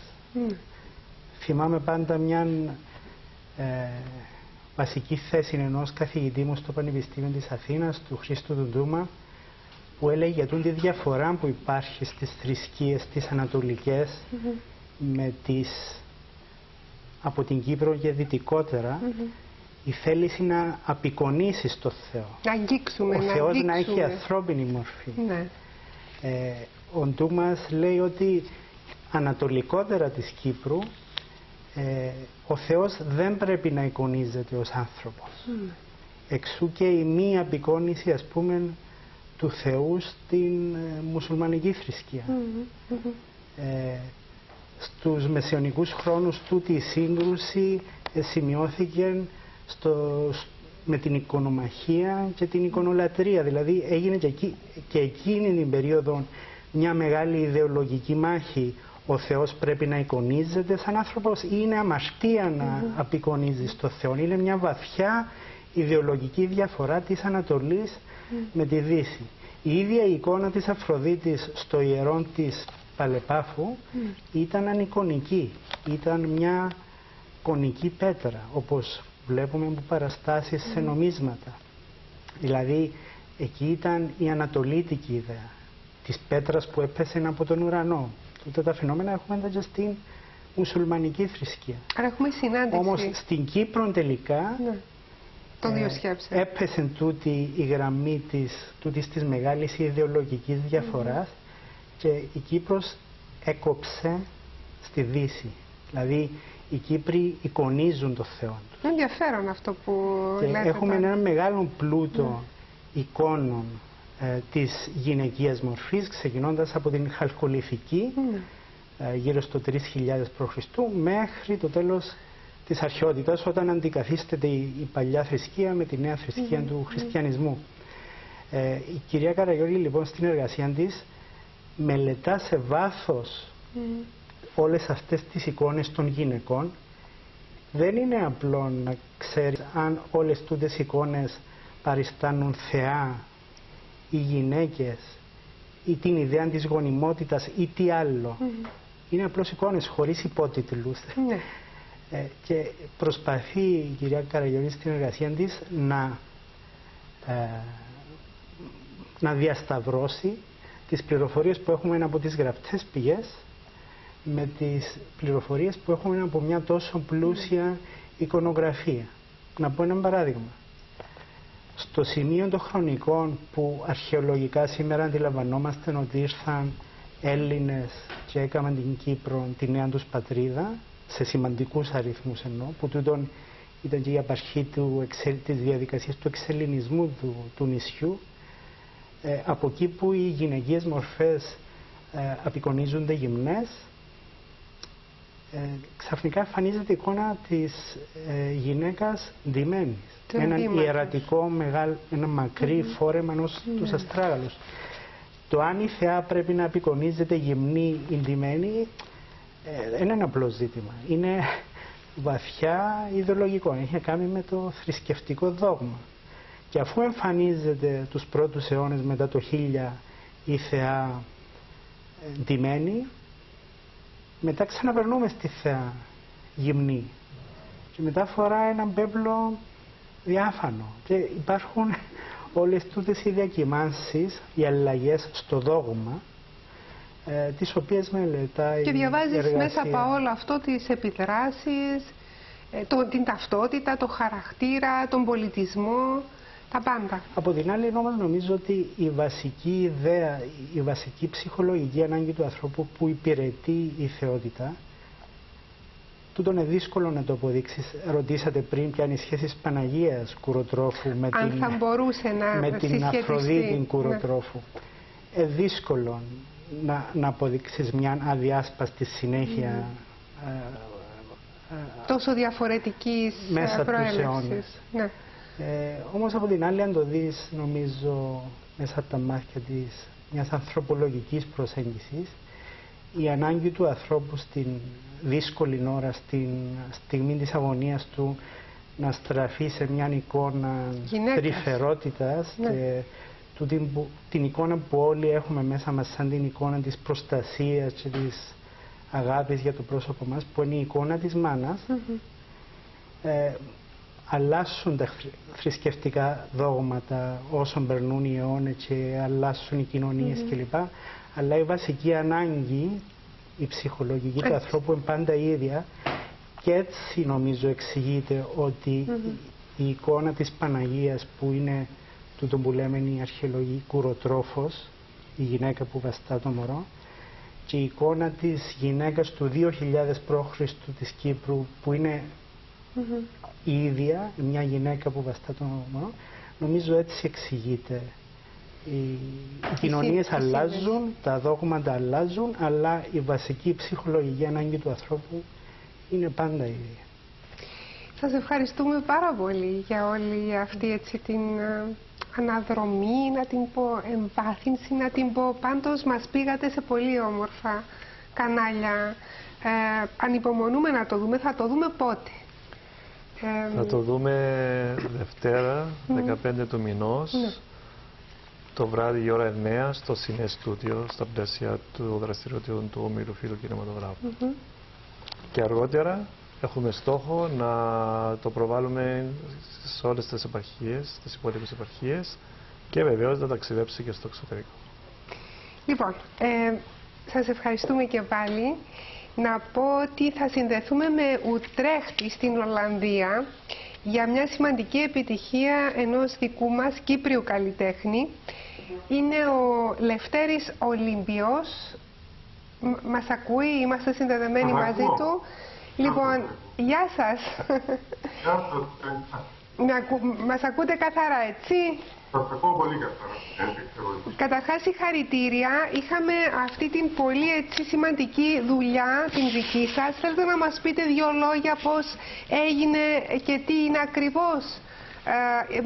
Θυμάμαι πάντα μια βασική θέση ενός καθηγητή μου στο Πανεπιστήμιο της Αθήνας, του Χρήστου Δουντούμα, που έλεγε για τη διαφορά που υπάρχει στις θρησκείες τις ανατολικές με από την Κύπρο και δυτικότερα, η θέληση να απεικονίσει στο Θεό. Να αγγίξουμε, ο Θεός να έχει ανθρώπινη μορφή. Ο Ντούμας λέει ότι ανατολικότερα της Κύπρου ο Θεός δεν πρέπει να εικονίζεται ως άνθρωπος. Εξού και η μη απεικόνιση, ας πούμε, του Θεού στην μουσουλμανική θρησκεία. Στους μεσαιωνικούς χρόνους τούτη η σύγκρουση σημειώθηκε με την εικονομαχία και την εικονολατρία. Δηλαδή έγινε και εκείνη την περίοδο μια μεγάλη ιδεολογική μάχη. Ο Θεός πρέπει να εικονίζεται σαν άνθρωπος ή είναι αμαρτία να απεικονίζει στο Θεό. Είναι μια βαθιά ιδεολογική διαφορά της Ανατολής με τη Δύση. Η ίδια η εικόνα της Αφροδίτης στο ιερόν της Παλεπάφου ήταν ανεικονική. Ήταν μια κονική πέτρα, όπως βλέπουμε από παραστάσεις σε νομίσματα. Δηλαδή εκεί ήταν η ανατολίτικη ιδέα της πέτρας που έπεσε από τον ουρανό. Τούτα τα φαινόμενα έχουμε εδώ και στην μουσουλμανική θρησκεία. Άρα έχουμε συνάντηση. Όμως στην Κύπρο τελικά των δύο σκέψεων. Έπεσε τούτη η γραμμή της μεγάλης ιδεολογικής διαφοράς και η Κύπρος έκοψε στη Δύση. Δηλαδή οι Κύπροι εικονίζουν το Θεό. Είναι ενδιαφέρον αυτό που λέτε. Έχουμε έναν μεγάλο πλούτο εικόνων της γυναικείας μορφής, ξεκινώντας από την χαλκολιθική γύρω στο 3000 π.Χ. μέχρι το τέλος της αρχαιότητας, όταν αντικαθίσταται η παλιά θρησκεία με τη νέα θρησκεία του χριστιανισμού. Η κυρία Καραγιώργη λοιπόν στην εργασία της μελετά σε βάθος όλες αυτές τις εικόνες των γυναικών. Δεν είναι απλό να ξέρεις αν όλες τούτες εικόνες παριστάνουν θεά ή γυναίκες ή την ιδέα της γονιμότητας ή τι άλλο. Είναι απλώς εικόνες χωρίς υπότιτλους. Και προσπαθεί η κυρία Καραγιώργη στην εργασία της να διασταυρώσει τις πληροφορίες που έχουμε από τις γραπτές πηγές με τις πληροφορίες που έχουμε από μια τόσο πλούσια εικονογραφία. Να πω ένα παράδειγμα. Στο σημείο των χρονικών που αρχαιολογικά σήμερα αντιλαμβανόμαστε ότι ήρθαν Έλληνες και έκαναν την Κύπρο τη νέα τους πατρίδα, σε σημαντικούς αριθμούς εννοώ, που τούτον ήταν και η απαρχή της διαδικασίας του εξελληνισμού του νησιού, από εκεί που οι γυναικείες μορφές απεικονίζονται γυμνές, ξαφνικά εμφανίζεται η εικόνα της γυναίκας ντυμένης. Έναν ιερατικό, ένα μακρύ φόρεμα ενός τους αστράγαλους. Το αν η θεά πρέπει να απεικονίζεται γυμνή ή ντυμένη δεν είναι απλό ζήτημα. Είναι βαθιά ιδεολογικό. Έχει να κάνει με το θρησκευτικό δόγμα. Και αφού εμφανίζεται τους πρώτους αιώνες μετά το 1000 η θεά ντυμένη, μετά ξαναπερνούμε στη θεά γυμνή. Και μετά φορά έναν πέπλο διάφανο. Και υπάρχουν όλες τούτες οι διακυμάνσεις, οι αλλαγές στο δόγμα, τις οποίες μελετάει. Και διαβάζεις μέσα από όλο αυτό τις επιδράσεις, την ταυτότητα, το χαρακτήρα, τον πολιτισμό, τα πάντα. Από την άλλη όμως νομίζω ότι η βασική ιδέα, η βασική ψυχολογική ανάγκη του ανθρώπου που υπηρετεί η θεότητα, τούτο είναι δύσκολο να το αποδείξεις. Ρωτήσατε πριν ποια είναι η σχέση της Παναγίας Κουροτρόφου με την Αφροδίτη Κουροτρόφου. Δύσκολο να αποδείξεις μια αδιάσπαστη συνέχεια τόσο διαφορετικής προέλευσης. Ναι. Όμως από την άλλη, αν το δεις, νομίζω, μέσα από τα μάτια της μιας ανθρωπολογικής προσέγγισης, η ανάγκη του ανθρώπου στην δύσκολη ώρα, στην στιγμή της αγωνίας του, να στραφεί σε μια εικόνα τρυφερότητας και την εικόνα που όλοι έχουμε μέσα μας, σαν την εικόνα της προστασίας και της αγάπης για το πρόσωπο μας, που είναι η εικόνα της μάνας. Αλλάσουν τα θρησκευτικά δόγματα όσων περνούν οι αιώνες και αλλάσουν οι κοινωνίες κλπ. Αλλά η βασική ανάγκη, η ψυχολογική του ανθρώπου είναι πάντα η ίδια, και έτσι νομίζω εξηγείται ότι η εικόνα της Παναγίας, που είναι τούτο που λέμε η αρχαιολογική Κουροτρόφος, η γυναίκα που βαστά το μωρό, και η εικόνα της γυναίκας του 2000 π.Χ. της Κύπρου, που είναι η ίδια, μια γυναίκα που βαστά το μωρό, νομίζω έτσι εξηγείται. Οι κοινωνίες αλλάζουν, τα δόγματα αλλάζουν, αλλά η βασική ψυχολογική ανάγκη του ανθρώπου είναι πάντα η ίδια. Σας ευχαριστούμε πάρα πολύ για όλη αυτή την αναδρομή, να την πω εμβάθυνση, να την πω πάντως μας πήγατε σε πολύ όμορφα κανάλια. Ανυπομονούμε να το δούμε. Θα το δούμε πότε? Θα το δούμε Δευτέρα, 15 του μηνός, το βράδυ η ώρα 9 στο Cine Studio, στα πλαίσια του δραστηριοτήτων του Ομίλου Φίλου Κινηματογράφου. Και αργότερα έχουμε στόχο να το προβάλλουμε σε όλες τις επαρχίες, τις υπόλοιπες επαρχίες, και βεβαίως να ταξιδέψει και στο εξωτερικό. Λοιπόν, Σας ευχαριστούμε και πάλι. Να πω ότι θα συνδεθούμε με Ουτρέχτη στην Ολλανδία για μια σημαντική επιτυχία ενός δικού μας Κύπριου καλλιτέχνη. Είναι ο Λευτέρης Ολύμπιος. Μας ακούει, είμαστε συνδεδεμένοι μαζί του. Λοιπόν, γεια σας. Γεια σας. Μας ακούτε καθαρά, έτσι? Σας ακούω πολύ καθαρά. Καταρχάς, συγχαρητήρια. Είχαμε αυτή την πολύ σημαντική δουλειά, την δική σας. Θέλετε να μας πείτε δύο λόγια πώς έγινε και τι είναι ακριβώς?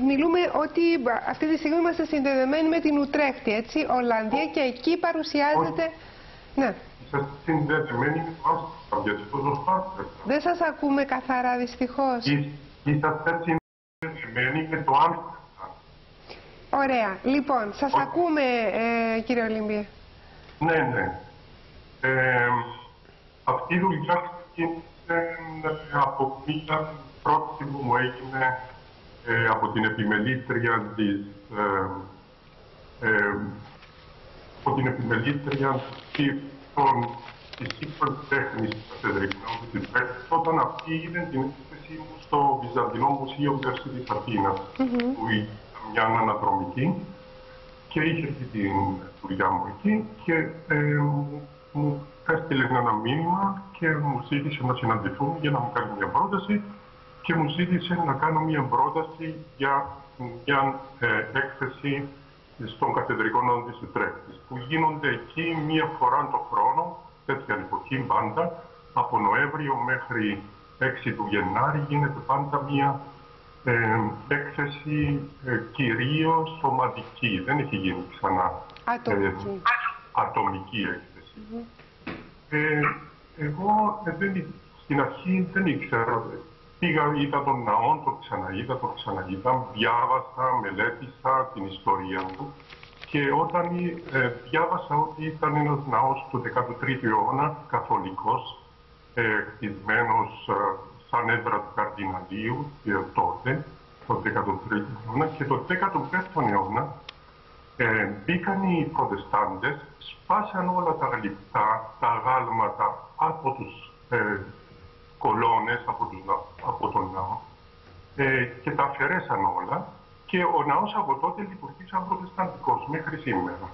Μιλούμε ότι αυτή τη στιγμή είμαστε συνδεδεμένοι με την Ουτρέχτη, έτσι, Ολλανδία, και εκεί παρουσιάζεται... Ναι. Είσαστε συνδεδεμένοι με το Άμστερνταμ, γιατί το ζωστάστε. Δεν σας ακούμε καθαρά, δυστυχώς. Είσαστε συνδεδεμένοι με το Άμστερνταμ. Ωραία. Λοιπόν, σας ακούμε, κύριε Ολύμπια. Ναι, ναι. Αυτή η δουλειά ξεκίνησε από μία πρόταση που μου έγινε από την επιμελήτρια της της σύγχρονης τέχνης του Καθεδρικού της Πέκτης, όταν αυτή είδε την έκθεση μου στο Βυζαντινό Μουσείο Πέρση της Αθήνας, που ήταν μια αναδρομική, και είχε αυτή τη δουλειά μου εκεί και μου έστειλε ένα μήνυμα και μου ζήτησε να συναντηθούμε για να μου κάνει μια πρόταση και μου ζήτησε να κάνω μια πρόταση για μια έκθεση στον Καθεδρικό Ναό της Ουτρέχτης, που γίνονται εκεί μία φορά το χρόνο, τέτοια εποχή πάντα, από Νοέμβριο μέχρι 6 του Γενάρη γίνεται πάντα μία έκθεση κυρίως σωματική. Δεν έχει γίνει ξανά ατομική έκθεση. Εγώ στην αρχή δεν ήξερα. Πήγα, είδα τον ναό, το ξαναείδα, διάβασα, μελέτησα την ιστορία του και όταν διάβασα ότι ήταν ένας ναός του 13ου αιώνα, καθολικός, χτισμένος σαν έδρα του Καρδιναλίου τότε, το 13ο αιώνα, και το 15ο αιώνα μπήκαν οι Προτεστάντες, σπάσαν όλα τα γλυπτά, τα αγάλματα από τους κολόνες, από τον ναό, και τα αφαιρέσαν όλα, και ο ναός από τότε λειτουργεί σαν προτεσταντικός μέχρι σήμερα.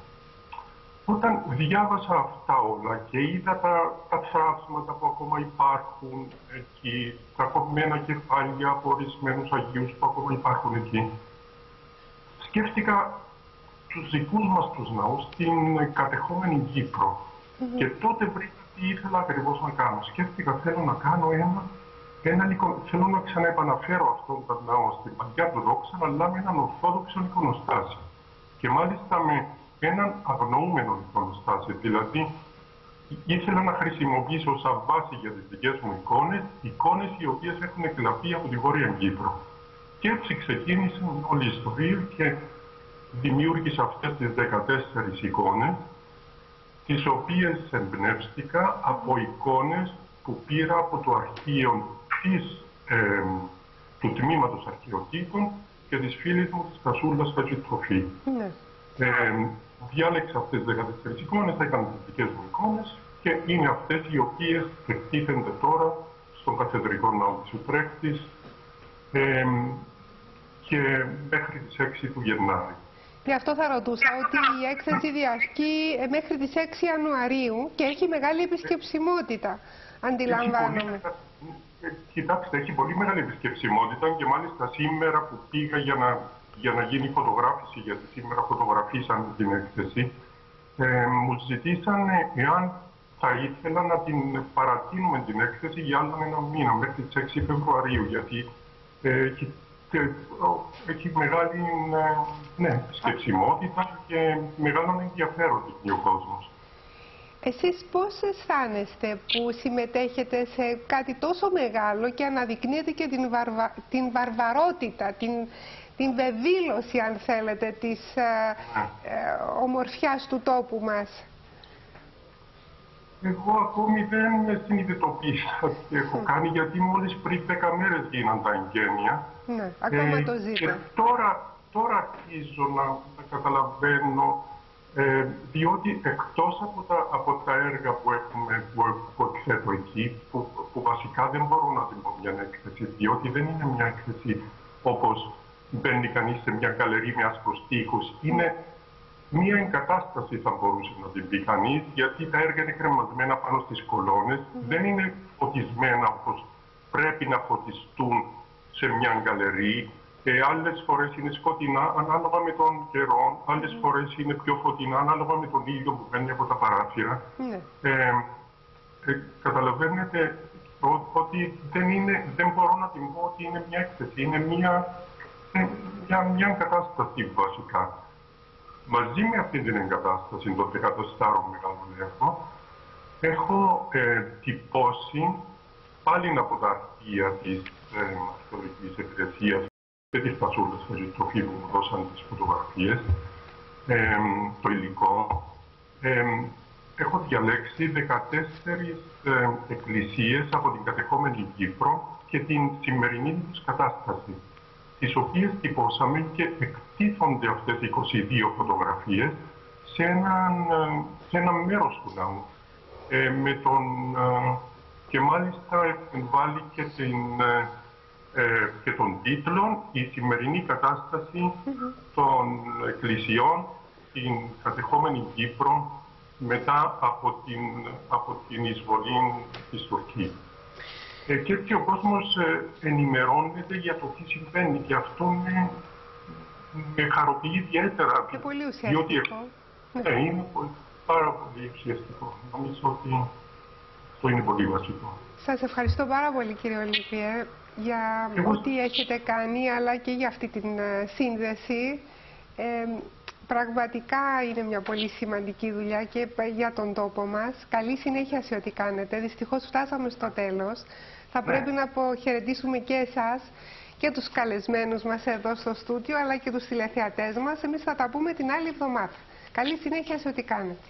Όταν διάβασα αυτά όλα και είδα τα θράψματα που ακόμα υπάρχουν εκεί, τα κομμένα κεφάλια από ορισμένους Αγίους που ακόμα υπάρχουν εκεί, σκέφτηκα τους δικούς μας τους ναούς στην κατεχόμενη Κύπρο. Και τότε βρήκα τι ήθελα ακριβώς να κάνω. Σκέφτηκα, θέλω να κάνω θέλω να ξαναεπαναφέρω αυτόν τον ναό στην παλιά του δόξα, αλλά με έναν ορθόδοξο εικονοστάσιο. Και μάλιστα με έναν αγνοούμενο εικονοστάσιο. Δηλαδή, ήθελα να χρησιμοποιήσω σαν βάση για τις δικές μου εικόνες οι οποίες έχουν εκλαπεί από τη Βόρεια Κύπρο. Και έτσι ξεκίνησε όλη η ιστορία και δημιούργησα αυτές τις 14 εικόνες, τις οποίες εμπνεύστηκα από εικόνες που πήρα από το αρχείο του Τμήματος Αρχαιοτύπων και της φίλης μου της Κασούλας Χατζητροφή. Διάλεξα αυτές τις 14 εικόνες, έκανα τις δικές μου εικόνες και είναι αυτές οι οποίες εκτίθενται τώρα στον Καθεδρικό Ναό της Ουτρέχτης και μέχρι τις 6 του Γενάρη. Γι' αυτό θα ρωτούσα ότι η έκθεση διαρκεί μέχρι τις 6 Ιανουαρίου και έχει μεγάλη επισκεψιμότητα, αντιλαμβάνομαι. Κοιτάξτε, έχει πολύ μεγάλη επισκεψιμότητα και μάλιστα σήμερα που πήγα για να γίνει φωτογράφηση, γιατί σήμερα φωτογραφίσαμε την έκθεση, μου ζητήσανε εάν θα ήθελα να την παρατείνουμε την έκθεση για άλλο ένα μήνα, μέχρι τις 6 Φεβρουαρίου, γιατί έχει μεγάλη επισκεψιμότητα και μεγάλο ενδιαφέρον ο κόσμος. Εσείς πώς αισθάνεστε που συμμετέχετε σε κάτι τόσο μεγάλο και αναδεικνύετε και την βαρβαρότητα, την βεβήλωση, αν θέλετε, της ομορφιάς του τόπου μας? Εγώ ακόμη δεν συνειδητοποίησα τι έχω κάνει, γιατί μόλις πριν 10 μέρες γίναν τα εγγένεια. Ναι, ακόμα το ζείτε. Και τώρα αρχίζω να καταλαβαίνω Διότι εκτός από τα έργα που εκθέτω εκεί, που βασικά δεν μπορώ να την πω μια έκθεση, διότι δεν είναι μια έκθεση όπως μπαίνει κανείς σε μια γκαλερί με άσπρους τοίχους. Είναι μια εγκατάσταση, θα μπορούσε να την πει κανείς, γιατί τα έργα είναι κρεμασμένα πάνω στις κολόνες, δεν είναι φωτισμένα όπως πρέπει να φωτιστούν σε μια γκαλερί. Άλλες φορές είναι σκοτεινά ανάλογα με τον καιρό, άλλες φορές είναι πιο φωτεινά ανάλογα με τον ήλιο που μπαίνει από τα παράθυρα. Καταλαβαίνετε ότι δεν μπορώ να την πω ότι είναι μια έκθεση, είναι μια εγκατάσταση βασικά. Μαζί με αυτή την εγκατάσταση των 14 μεγάλων έργων έχω τυπώσει πάλι από τα αρχεία της Αρχαιολογικής Υπηρεσίας και της Πασούλας Φεζιτροφή που μου δώσαν τις φωτογραφίες, το υλικό. Έχω διαλέξει 14 εκκλησίες από την κατεχόμενη Κύπρο και την σημερινή τους κατάσταση, τις οποίες τυπώσαμε και εκτίθονται αυτές οι 22 φωτογραφίες σε ένα μέρος του ναού. Και μάλιστα βάλει και τον τίτλο «Η σημερινή κατάσταση των εκκλησιών στην κατεχόμενη Κύπρο μετά από την εισβολή της Τουρκίας». Και έτσι ο κόσμος ενημερώνεται για το τι συμβαίνει και αυτό με χαροποιεί ιδιαίτερα. Και πολύ ουσιαστικό. Είναι πάρα πολύ ουσιαστικό. Νομίζω ότι αυτό είναι πολύ βασικό. Σας ευχαριστώ πάρα πολύ, κύριε Ολυμπιέ, για ό,τι έχετε κάνει, αλλά και για αυτή την σύνδεση. Πραγματικά είναι μια πολύ σημαντική δουλειά και για τον τόπο μας. Καλή συνέχεια σε ό,τι κάνετε. Δυστυχώς φτάσαμε στο τέλος. Θα πρέπει να αποχαιρετήσουμε και εσάς και τους καλεσμένους μας εδώ στο στούντιο, αλλά και τους τηλεθεατές μας. Εμείς θα τα πούμε την άλλη εβδομάδα. Καλή συνέχεια σε ό,τι κάνετε.